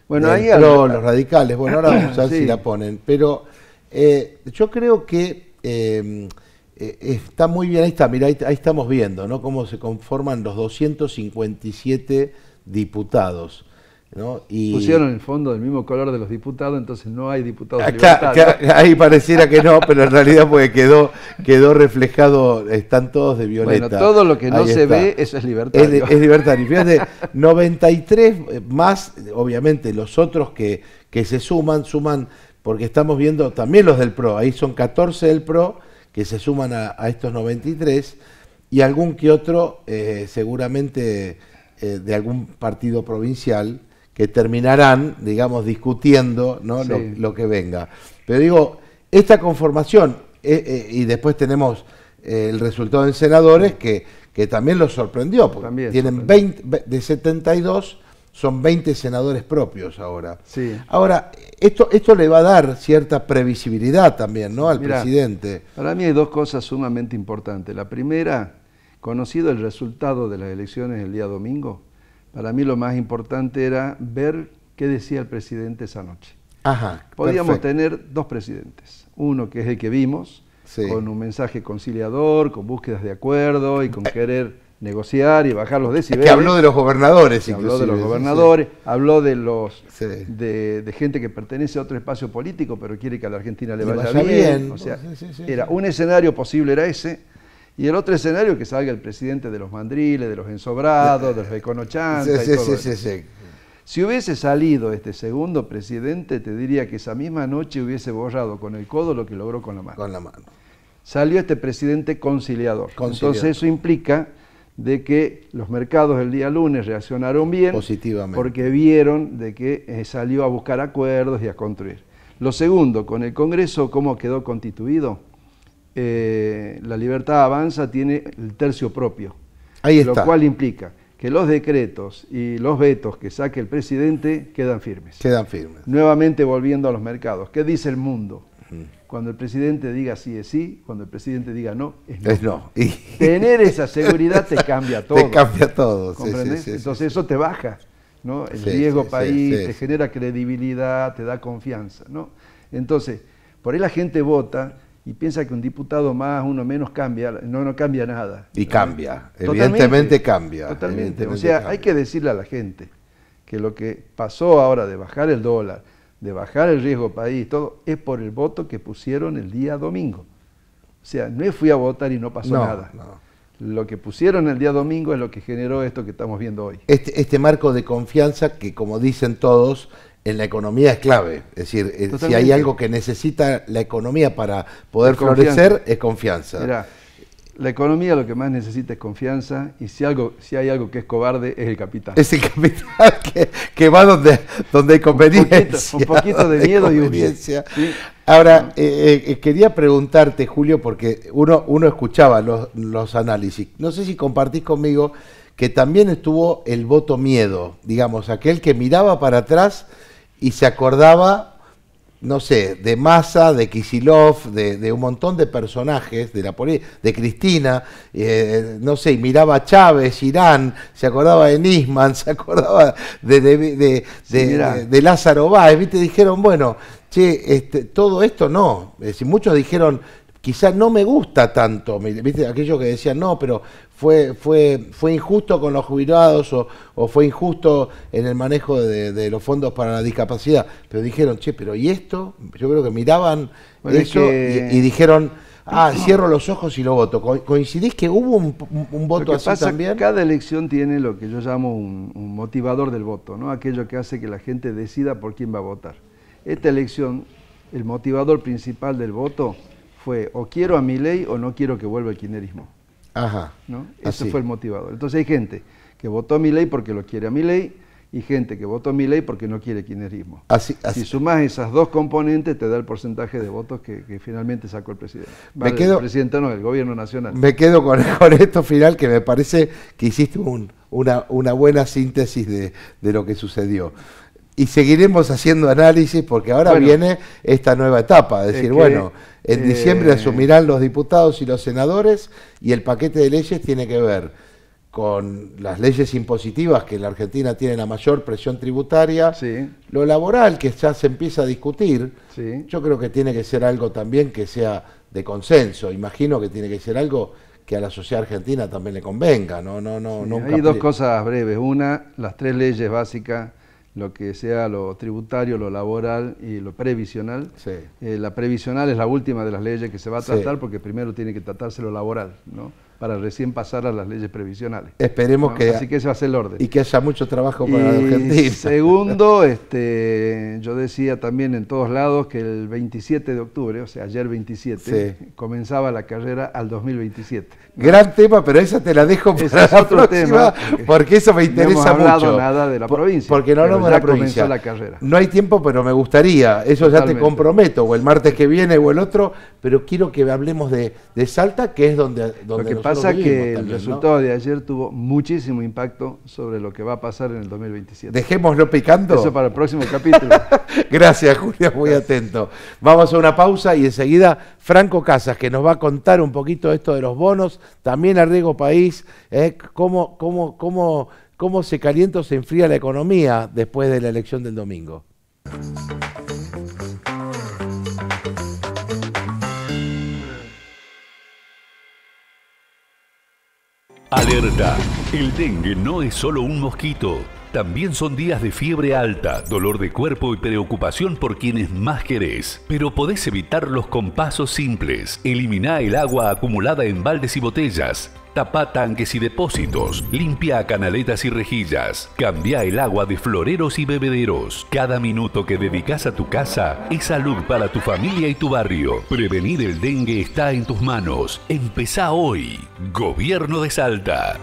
bueno, ahí los radicales. Bueno, ahora vamos a ver sí, si la ponen. Pero yo creo que está muy bien, ahí está, mira, ahí estamos viendo, ¿no? Cómo se conforman los 257 diputados, ¿no? Y pusieron el fondo del mismo color de los diputados, entonces no hay diputados libertarios. Ahí pareciera que no, pero en realidad porque quedó reflejado, están todos de violeta. Bueno, todo lo que no ahí se está. ve, eso es libertario. Es libertario. Fíjate, 93 más, obviamente los otros que se suman, porque estamos viendo también los del PRO, ahí son 14 del PRO, que se suman a estos 93, y algún que otro, seguramente de algún partido provincial, que terminarán, digamos, discutiendo, ¿no? Sí. lo que venga. Pero digo, esta conformación, y después tenemos el resultado en senadores, que también los sorprendió, porque También tienen sorprendió. 20, de 72, son 20 senadores propios ahora. Sí. Ahora, esto le va a dar cierta previsibilidad también, ¿no? Al Mirá, presidente. Para mí hay dos cosas sumamente importantes. La primera, conocido el resultado de las elecciones el día domingo, para mí lo más importante era ver qué decía el presidente esa noche. Ajá, Podíamos perfecto. tener dos presidentes. Uno que es el que vimos, Sí. con un mensaje conciliador, con búsquedas de acuerdo y con querer negociar y bajar los decibeles. Que habló de los gobernadores, Habló de los inclusive, gobernadores, habló de los Sí. de gente que pertenece a otro espacio político, pero quiere que a la Argentina le Le vaya vaya bien. bien. O sea, Sí. era un escenario posible, era ese, y el otro escenario que salga el presidente de los mandriles, de los ensobrados, de los econochantas y todo eso. Sí. Si hubiese salido este segundo presidente, te diría que esa misma noche hubiese borrado con el codo lo que logró con la mano. Con la mano. Salió este presidente conciliador. Entonces eso implica de que los mercados el día lunes reaccionaron bien, Positivamente. porque vieron de que salió a buscar acuerdos y a construir. Lo segundo, con el Congreso, ¿cómo quedó constituido? La Libertad Avanza tiene el tercio propio. Ahí está. Lo cual implica que los decretos y los vetos que saque el presidente quedan firmes. Quedan firmes. Nuevamente volviendo a los mercados. ¿Qué dice el mundo? Cuando el presidente diga sí es sí, cuando el presidente diga no, es no. Es no. Y Tener esa seguridad te cambia todo. te cambia todo. Sí, ¿Comprendés? sí. Entonces eso te baja, ¿no? El Sí, riesgo sí, país, sí. te genera credibilidad, te da confianza, ¿no? Entonces, por ahí la gente vota y piensa que un diputado más, uno menos cambia, no cambia nada. Y cambia, Totalmente, evidentemente cambia. Totalmente. Evidentemente O sea, cambia. hay que decirle a la gente que lo que pasó ahora de bajar el dólar, de bajar el riesgo país, todo, es por el voto que pusieron el día domingo. O sea, no fui a votar y no pasó nada. No. Lo que pusieron el día domingo es lo que generó esto que estamos viendo hoy. Este marco de confianza que, como dicen todos, en la economía es clave. Es decir, si Totalmente. hay algo que necesita la economía para poder Es confianza. florecer, es confianza. Mirá, la economía lo que más necesita es confianza, y si hay algo que es cobarde es el capital. Es el capital que va donde hay conveniencia. Un poquito de miedo y conveniencia. ¿sí? Ahora, quería preguntarte, Julio, porque uno escuchaba los análisis. No sé si compartís conmigo que también estuvo el voto miedo, digamos, aquel que miraba para atrás y se acordaba, no sé, de Massa, de Kicillof, de un montón de personajes de la política, de Cristina, no sé, y miraba a Chávez, Irán, se acordaba de Nisman, se acordaba de Lázaro Báez, ¿viste? Dijeron, bueno, che, todo esto no. Es decir, muchos dijeron, quizás no me gusta tanto, ¿viste? Aquellos que decían, no, pero fue injusto con los jubilados o fue injusto en el manejo de los fondos para la discapacidad. Pero dijeron, che, pero ¿y esto? Yo creo que miraban bueno, eso y dijeron, cierro los ojos y lo voto. ¿Coincidís que hubo un voto así también? Cada elección tiene lo que yo llamo un motivador del voto, ¿no? Aquello que hace que la gente decida por quién va a votar. Esta elección, el motivador principal del voto fue o quiero a Milei o no quiero que vuelva el kirchnerismo. Ajá. ¿No? Así. Ese fue el motivador. Entonces hay gente que votó a Milei porque lo quiere a Milei, y gente que votó Milei porque no quiere kirchnerismo. Así. Si sumás esas dos componentes, te da el porcentaje de votos que finalmente sacó el presidente. El presidente no, el gobierno nacional. Me quedo con esto final, que me parece que hiciste una buena síntesis de lo que sucedió. Y seguiremos haciendo análisis porque ahora viene esta nueva etapa. Es decir, en diciembre asumirán los diputados y los senadores y el paquete de leyes tiene que ver con las leyes impositivas, que en la Argentina tienen la mayor presión tributaria, lo laboral, que ya se empieza a discutir. Yo creo que tiene que ser algo también que sea de consenso. Imagino que tiene que ser algo que a la sociedad argentina también le convenga. Hay dos cosas breves. Una, las 3 leyes básicas, lo que sea lo tributario, lo laboral y lo previsional. La previsional es la última de las leyes que se va a tratar porque primero tiene que tratarse lo laboral, ¿no? Para recién pasar a las leyes previsionales. Esperemos que... Así que ese va a ser el orden. Y que haya mucho trabajo para la Argentina. Segundo, yo decía también en todos lados que el 27 de octubre, o sea, ayer 27, comenzaba la carrera al 2027. Gran tema, pero esa te la dejo para la próxima, tema, porque eso me interesa mucho. No hemos hablado nada de la provincia. Porque no hablamos de la provincia. Comenzó la carrera. No hay tiempo, pero me gustaría, eso ya te comprometo, o el martes que viene o el otro, pero quiero que hablemos de Salta, que es donde lo que pasa es que el resultado de ayer tuvo muchísimo impacto sobre lo que va a pasar en el 2027. Dejémoslo picando. Eso para el próximo capítulo. Gracias, Julio, muy atento. Vamos a una pausa y enseguida Franco Casas, que nos va a contar un poquito esto de los bonos, también a Riesgo País, cómo se calienta o se enfría la economía después de la elección del domingo. Alerta, el dengue no es solo un mosquito. También son días de fiebre alta, dolor de cuerpo y preocupación por quienes más querés. Pero podés evitarlos con pasos simples. Elimina el agua acumulada en baldes y botellas. Tapa tanques y depósitos. Limpia canaletas y rejillas. Cambia el agua de floreros y bebederos. Cada minuto que dedicas a tu casa es salud para tu familia y tu barrio. Prevenir el dengue está en tus manos. Empezá hoy. Gobierno de Salta.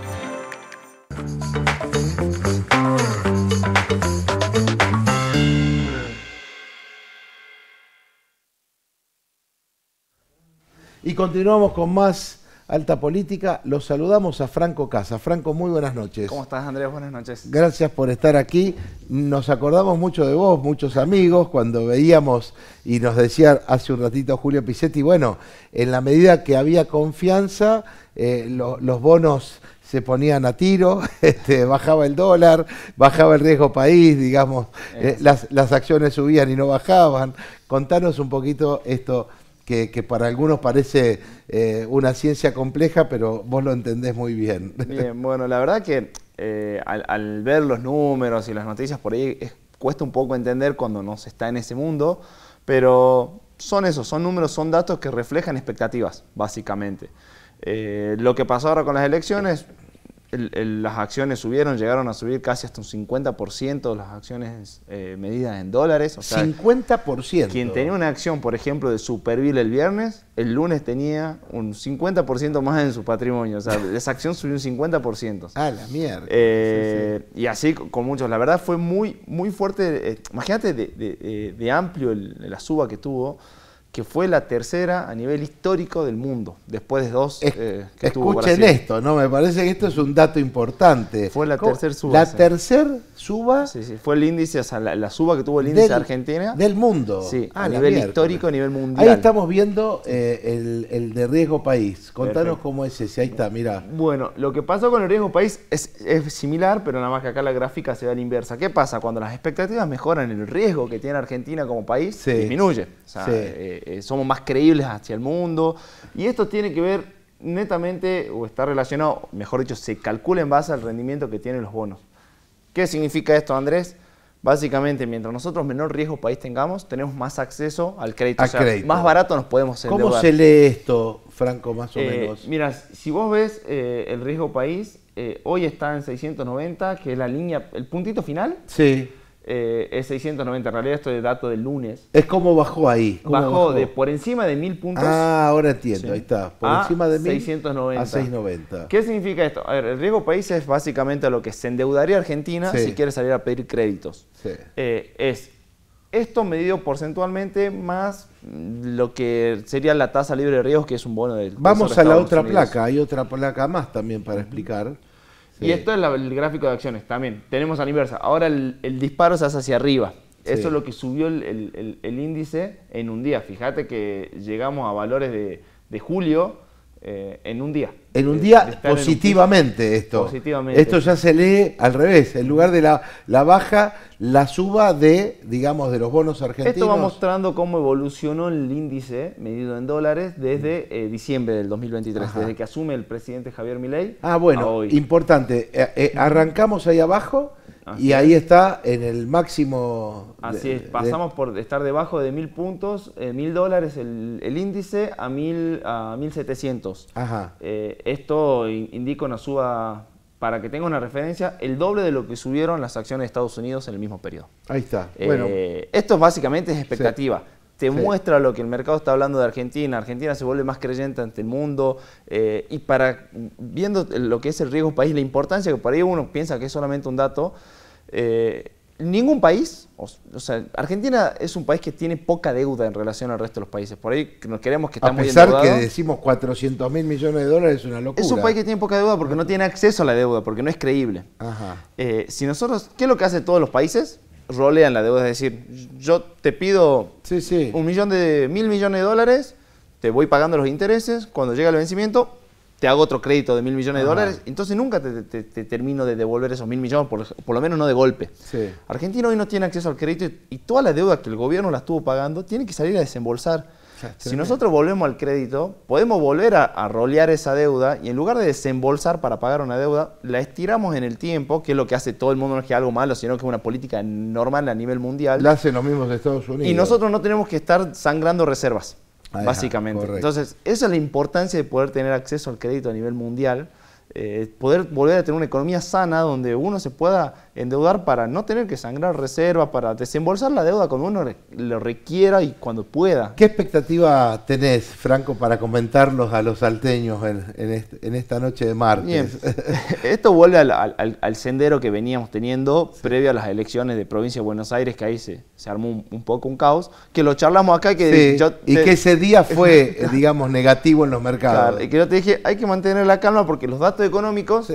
Y continuamos con más Alta Política. Los saludamos a Franco Casas. Franco, muy buenas noches. ¿Cómo estás, Andrés? Buenas noches. Gracias por estar aquí. Nos acordamos mucho de vos, muchos amigos, cuando veíamos y nos decía hace un ratito Julio Pisetti, bueno, en la medida que había confianza, los bonos se ponían a tiro, bajaba el dólar, bajaba el Riesgo País, digamos, las acciones subían y no bajaban. Contanos un poquito esto que para algunos parece una ciencia compleja, pero vos lo entendés muy bien. Bien, bueno, la verdad que al ver los números y las noticias por ahí cuesta un poco entender cuando no se está en ese mundo, pero son números, son datos que reflejan expectativas, básicamente. Lo que pasó ahora con las elecciones, las acciones llegaron a subir casi hasta un 50% las acciones medidas en dólares. O sea, 50%. Quien tenía una acción, por ejemplo, de Superville el viernes, el lunes tenía un 50% más en su patrimonio. O sea, esa acción subió un 50%. Ah, la mierda. Sí. Y así con muchos. La verdad fue muy fuerte. Imagínate de amplio la suba que tuvo, que fue la tercera a nivel histórico del mundo, después de dos que tuvo Brasil. Escuchen esto, ¿no? Me parece que esto es un dato importante. Fue la tercera suba. ¿La tercera suba? Sí, fue el índice, o sea, la suba que tuvo el índice de Argentina. Del mundo. Sí, a nivel histórico, a nivel mundial. Ahí estamos viendo el de Riesgo País. Contanos cómo es ese, ahí está, mira. Bueno, lo que pasó con el Riesgo País es similar, pero nada más que acá la gráfica se ve a la inversa. ¿Qué pasa? Cuando las expectativas mejoran, el riesgo que tiene Argentina como país disminuye. O sea, somos más creíbles hacia el mundo, y esto tiene que ver netamente, o está relacionado, mejor dicho, se calcula en base al rendimiento que tienen los bonos. ¿Qué significa esto, Andrés? Básicamente, mientras nosotros menor riesgo país tengamos, tenemos más acceso al crédito. Crédito. Más barato nos podemos endeudar. ¿Cómo se lee esto, Franco, más o menos? Mira, si vos ves el riesgo país, hoy está en 690, que es la línea, el puntito final. Sí. es 690. En realidad esto es dato del lunes. Es como bajó ahí. Bajó de por encima de 1000 puntos. Ah, ahora entiendo, sí, ahí está. Por encima de 1000 690. a 690. ¿Qué significa esto? A ver, el riesgo país es básicamente a lo que se endeudaría Argentina si quiere salir a pedir créditos. Sí. Es esto medido porcentualmente más lo que sería la tasa libre de riesgos, que es un bono del Vamos a la otra placa, hay otra placa más también para explicar. Sí. Y esto es el gráfico de acciones también. Tenemos a la inversa. Ahora el disparo se hace hacia arriba. Sí. Eso es lo que subió el índice en un día. Fíjate que llegamos a valores de julio en un día. En un día positivamente esto. Positivamente. Esto ya se lee al revés. En lugar de la baja, la suba de, digamos, de los bonos argentinos. Esto va mostrando cómo evolucionó el índice medido en dólares desde diciembre del 2023, Ajá. Desde que asume el presidente Javier Milei. Ah, bueno, importante. Arrancamos ahí abajo. Así y ahí está en el máximo. Así es, pasamos por estar debajo de 1000 puntos, $1000 el índice a 1700. Ajá. Esto indica una suba, para que tenga una referencia, el doble de lo que subieron las acciones de Estados Unidos en el mismo periodo. Ahí está. Bueno. Esto básicamente es expectativa. Sí. Te Sí. muestra lo que el mercado está hablando de Argentina. Argentina se vuelve más creyente ante el mundo y viendo lo que es el riesgo país, la importancia que por ahí uno piensa que es solamente un dato, ningún país, o sea, Argentina es un país que tiene poca deuda en relación al resto de los países. Por ahí nos queremos que está muy endeudado. A pesar que decimos 400.000 millones de dólares, es una locura. Es un país que tiene poca deuda porque no tiene acceso a la deuda, porque no es creíble. Ajá. Si nosotros, ¿qué es lo que hacen todos los países? Rolean la deuda, es decir, yo te pido $1 millón de $1000 millones de dólares, te voy pagando los intereses, cuando llega el vencimiento te hago otro crédito de $1000 millones de dólares, entonces nunca te termino de devolver esos $1000 millones, por lo menos no de golpe. Sí. Argentina hoy no tiene acceso al crédito y toda la deuda que el gobierno la estuvo pagando tiene que salir a desembolsar. Si nosotros volvemos al crédito, podemos volver a rolear esa deuda y en lugar de desembolsar para pagar una deuda, la estiramos en el tiempo, que es lo que hace todo el mundo, no es que algo malo, sino que es una política normal a nivel mundial. La hacen los mismos de Estados Unidos. Y nosotros no tenemos que estar sangrando reservas, básicamente. Correcto. Entonces, esa es la importancia de poder tener acceso al crédito a nivel mundial, poder volver a tener una economía sana donde uno se pueda endeudar para no tener que sangrar reservas, para desembolsar la deuda cuando uno lo requiera y cuando pueda. ¿Qué expectativa tenés, Franco, para comentarlos a los salteños en esta noche de martes? Bien. Esto vuelve al sendero que veníamos teniendo previo a las elecciones de provincia de Buenos Aires, que ahí se armó un poco un caos, que lo charlamos acá. Que y que ese día fue, digamos, negativo en los mercados. Claro, y que yo te dije, hay que mantener la calma porque los datos económicos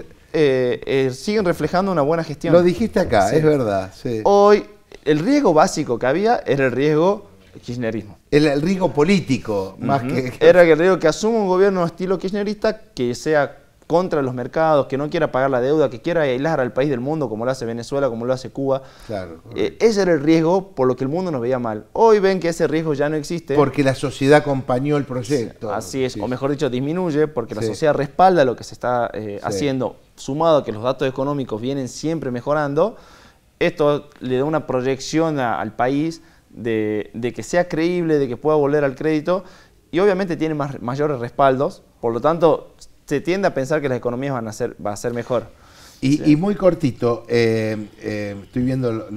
siguen reflejando una buena gestión. Lo dijiste acá, es verdad. Sí. Hoy, el riesgo básico que había era el riesgo kirchnerismo. El riesgo político, más que... Era el riesgo que asuma un gobierno estilo kirchnerista que sea contra los mercados, que no quiera pagar la deuda, que quiera aislar al país del mundo como lo hace Venezuela, como lo hace Cuba. Claro, ese era el riesgo por lo que el mundo nos veía mal. Hoy ven que ese riesgo ya no existe. Porque la sociedad acompañó el proyecto. Así es, o mejor dicho, disminuye porque la sociedad respalda lo que se está haciendo, sumado a que los datos económicos vienen siempre mejorando. Esto le da una proyección al país de que sea creíble, de que pueda volver al crédito y obviamente tiene mayores respaldos, por lo tanto se tiende a pensar que las economías va a ser mejor. Y muy cortito, estoy viendo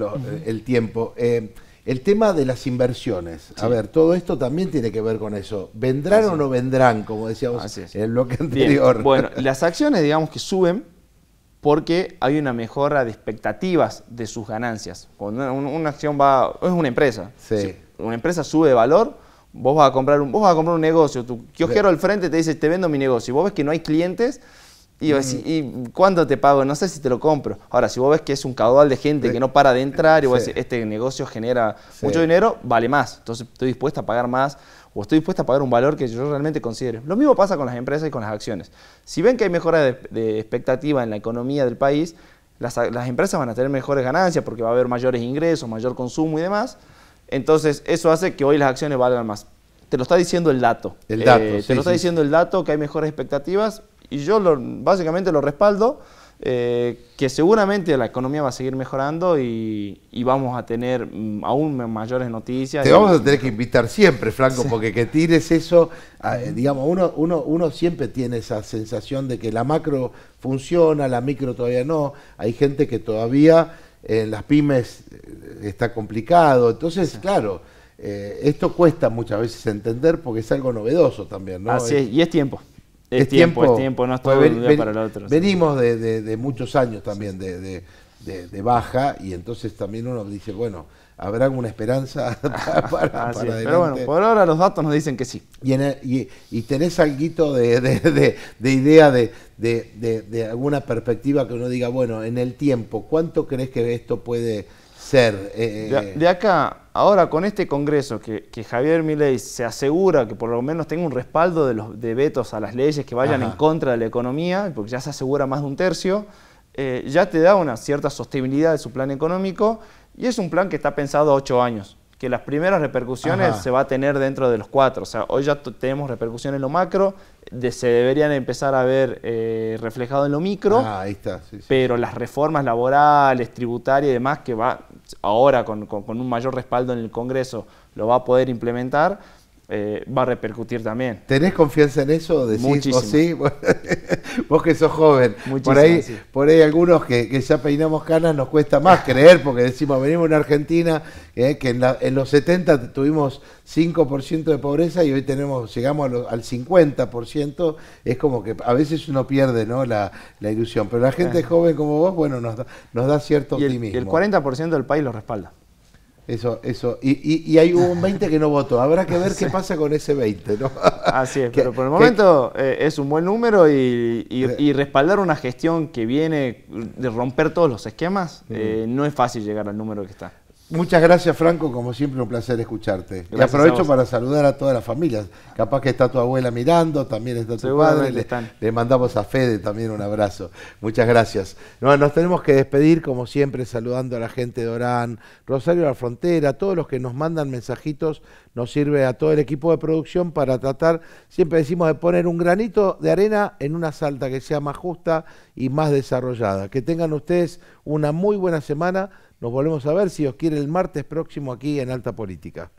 el tiempo, el tema de las inversiones. A ver, todo esto también tiene que ver con eso. ¿Vendrán o no vendrán, como decíamos en el bloque anterior? Bien. Bueno, las acciones digamos que suben porque hay una mejora de expectativas de sus ganancias. Cuando una acción es una empresa. Sí. Si una empresa sube de valor, vos vas a comprar un negocio, tu kiosquero al frente te dice, te vendo mi negocio, y vos ves que no hay clientes, y vos decís, ¿y cuánto te pago? No sé si te lo compro. Ahora, si vos ves que es un caudal de gente que no para de entrar, y vos decís, este negocio genera mucho dinero, vale más, entonces estoy dispuesta a pagar más, o estoy dispuesta a pagar un valor que yo realmente considere. Lo mismo pasa con las empresas y con las acciones. Si ven que hay mejora de expectativa en la economía del país, las empresas van a tener mejores ganancias, porque va a haber mayores ingresos, mayor consumo y demás. Entonces, eso hace que hoy las acciones valgan más. Te lo está diciendo el dato. Te lo está diciendo el dato, que hay mejores expectativas, y yo básicamente lo respaldo, que seguramente la economía va a seguir mejorando y vamos a tener aún mayores noticias. Te vamos a tener que invitar siempre, Franco, porque que tires eso, digamos, uno siempre tiene esa sensación de que la macro funciona, la micro todavía no. Hay gente que todavía en las pymes está complicado. Entonces, claro, esto cuesta muchas veces entender porque es algo novedoso también, ¿no? Así es, y es tiempo. Es tiempo, no es todo de un día para el otro. Venimos de muchos años también de baja, y entonces también uno dice, bueno, ¿habrá alguna esperanza para adelante? Pero bueno, por ahora los datos nos dicen que sí. Y tenés alguito de idea de alguna perspectiva que uno diga, bueno, en el tiempo, ¿cuánto crees que esto puede ser? De acá, ahora con este Congreso, que Javier Milei se asegura que por lo menos tenga un respaldo de vetos a las leyes que vayan en contra de la economía, porque ya se asegura más de un tercio, ya te da una cierta sostenibilidad de su plan económico, y es un plan que está pensado a 8 años, que las primeras repercusiones se va a tener dentro de los 4. O sea, hoy ya tenemos repercusiones en lo macro, se deberían empezar a ver reflejado en lo micro, ahí está, pero las reformas laborales, tributarias y demás, que va ahora con un mayor respaldo en el Congreso, lo va a poder implementar, va a repercutir también. ¿Tenés confianza en eso? ¿Decís, muchísimo. Sí? Vos que sos joven, por ahí algunos que ya peinamos canas nos cuesta más creer, porque decimos, venimos de una Argentina que en los 70 tuvimos 5% de pobreza y hoy llegamos al 50%, es como que a veces uno pierde, ¿no?, la ilusión, pero la gente joven como vos, bueno, nos da cierto optimismo. Y el 40% del país lo respalda. Eso. Y hay un 20 que no votó. Habrá que ver qué pasa con ese 20, ¿no? Así es, pero por el momento es un buen número y respaldar una gestión que viene de romper todos los esquemas, no es fácil llegar al número que está. Muchas gracias, Franco, como siempre un placer escucharte. Gracias, y aprovecho para saludar a todas las familias. Capaz que está tu abuela mirando, también está tu padre. Le mandamos a Fede también un abrazo. Muchas gracias. Nos tenemos que despedir, como siempre, saludando a la gente de Orán, Rosario de la Frontera, todos los que nos mandan mensajitos. Nos sirve a todo el equipo de producción para tratar, siempre decimos, de poner un granito de arena en una Salta que sea más justa y más desarrollada. Que tengan ustedes una muy buena semana. Nos volvemos a ver, si Dios quiere, el martes próximo aquí en Alta Política.